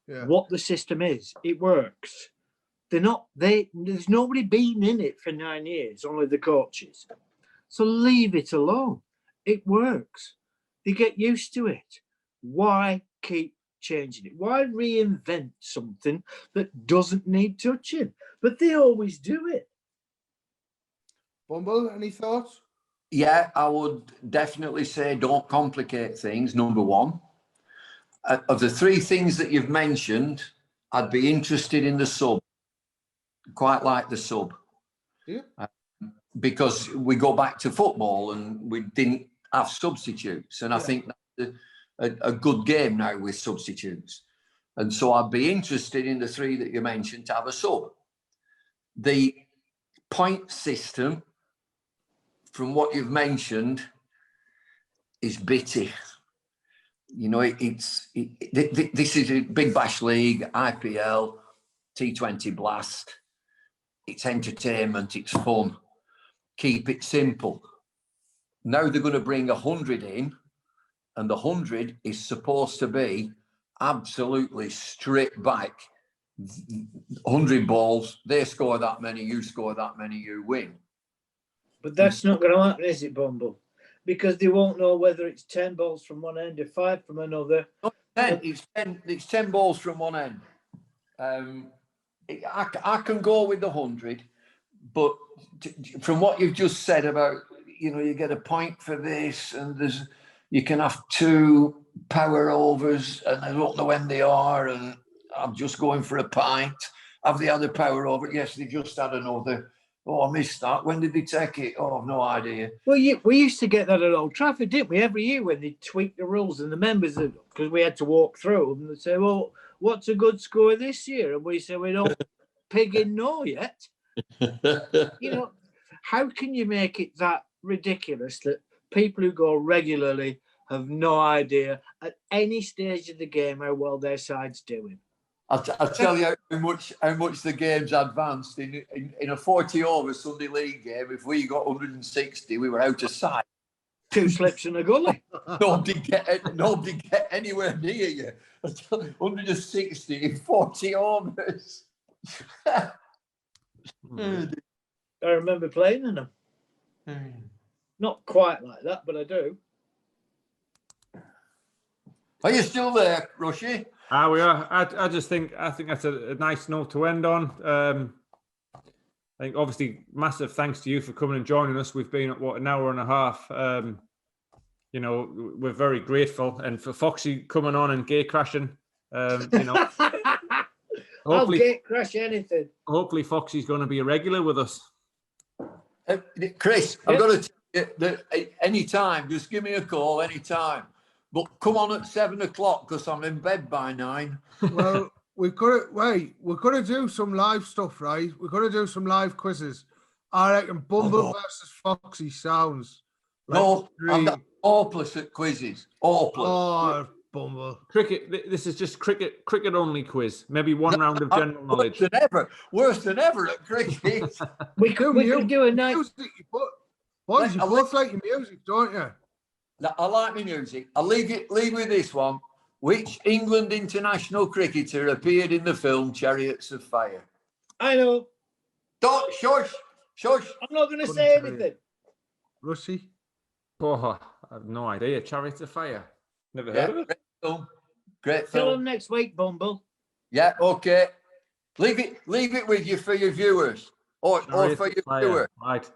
what the system is. It works. There's nobody been in it for 9 years, only the coaches. So leave it alone. It works. They get used to it. Why keep changing it? Why reinvent something that doesn't need touching? But they always do it. Bumble, any thoughts? Yeah, I would definitely say don't complicate things, number one. Of the 3 things that you've mentioned, I'd be interested in the sub. Quite like the sub. Yeah. Because we go back to football and we didn't have substitutes. And I think that's a good game now with substitutes. And so I'd be interested in the 3 that you mentioned to have a sub. The point system, from what you've mentioned, is bitty. You know, this is a Big Bash League, IPL, T20 Blast. It's entertainment, it's fun. Keep it simple. Now they're going to bring 100 in, and the 100 is supposed to be absolutely stripped back. 100 balls, they score that many, you score that many, you win. But that's not going to happen, is it, Bumble? Because they won't know whether it's 10 balls from one end or 5 from another. No, 10. It's 10 balls from one end. I can go with the 100, but from what you've just said about, you know, you get a point for this, and you can have 2 power overs, and I don't know when they are, and I'm just going for a pint. Have they had a power over? Yes, they just had another. Oh, I missed that. When did they take it? Oh, I've no idea. Well, we used to get that at Old Trafford, didn't we? Every year when they tweaked the rules, and the members, because we had to walk through them, they'd say, well, what's a good score this year? And we say, we don't pig in know yet. You know, how can you make it that ridiculous that people who go regularly have no idea at any stage of the game how well their side's doing? I'll tell you how much the game's advanced. In a 40-over Sunday League game, if we got 160, we were out of sight. 2 slips in a gully. Nobody get anywhere near you. 160 in 40 overs. I remember playing in them. Not quite like that, but I do. Are you still there, Rushy? We are. I think that's a nice note to end on. I think obviously massive thanks to you for coming and joining us. We've been at an hour and a half. You know, we're very grateful, and for Foxy coming on and gate crashing. You know, I'll gate crash anything. Hopefully, Foxy's going to be a regular with us. Chris, I've got to tell you that anytime, just give me a call anytime. But come on at 7 o'clock because I'm in bed by 9. Well, we've got to do some live stuff, right? We've got to do some live quizzes. I reckon Bumble versus Foxy sounds like I'm hopeless at quizzes. Hopeless. Oh, Bumble. Cricket. This is just cricket only quiz. Maybe 1 round of general knowledge. Worse than ever at cricket. we could do a night. Boys, you both like your music, don't you? I like my music. I'll leave with this one. Which England international cricketer appeared in the film Chariots of Fire? I know. Don't shush. Shush. I'm not going to Couldn't say tell you. anything. Rushy? Oh, I have no idea. Chariots of Fire. Never heard of it. Great film. Great Tell film. them next week, Bumble. Yeah, okay. Leave it with you for your viewers. Or Chariots for of your Fire. viewers. Right.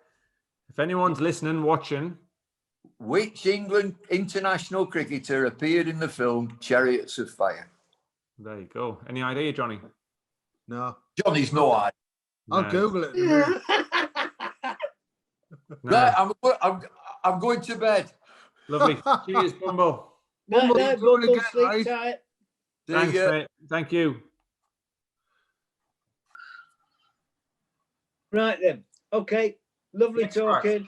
If anyone's listening, watching, Which England international cricketer appeared in the film Chariots of Fire? there you go. Any idea, Johnny? No. Johnny's no idea. I'll No. Google it in a minute. No. Right, I'm going to bed. Lovely. Cheers, Bumble. Night, Bumble, night, do it Bumble. again, Sleep right? tight. See Thanks, ya. mate. Thank you. Right then. Okay. Lovely Next talking.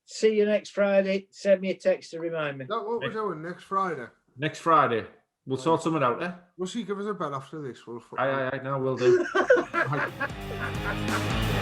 See you next Friday. Send me a text to remind me. Is that what we're doing next Friday? Next Friday. We'll sort something out there. Rushy, give us a bell after this. We'll Aye, no, we'll do. Aye.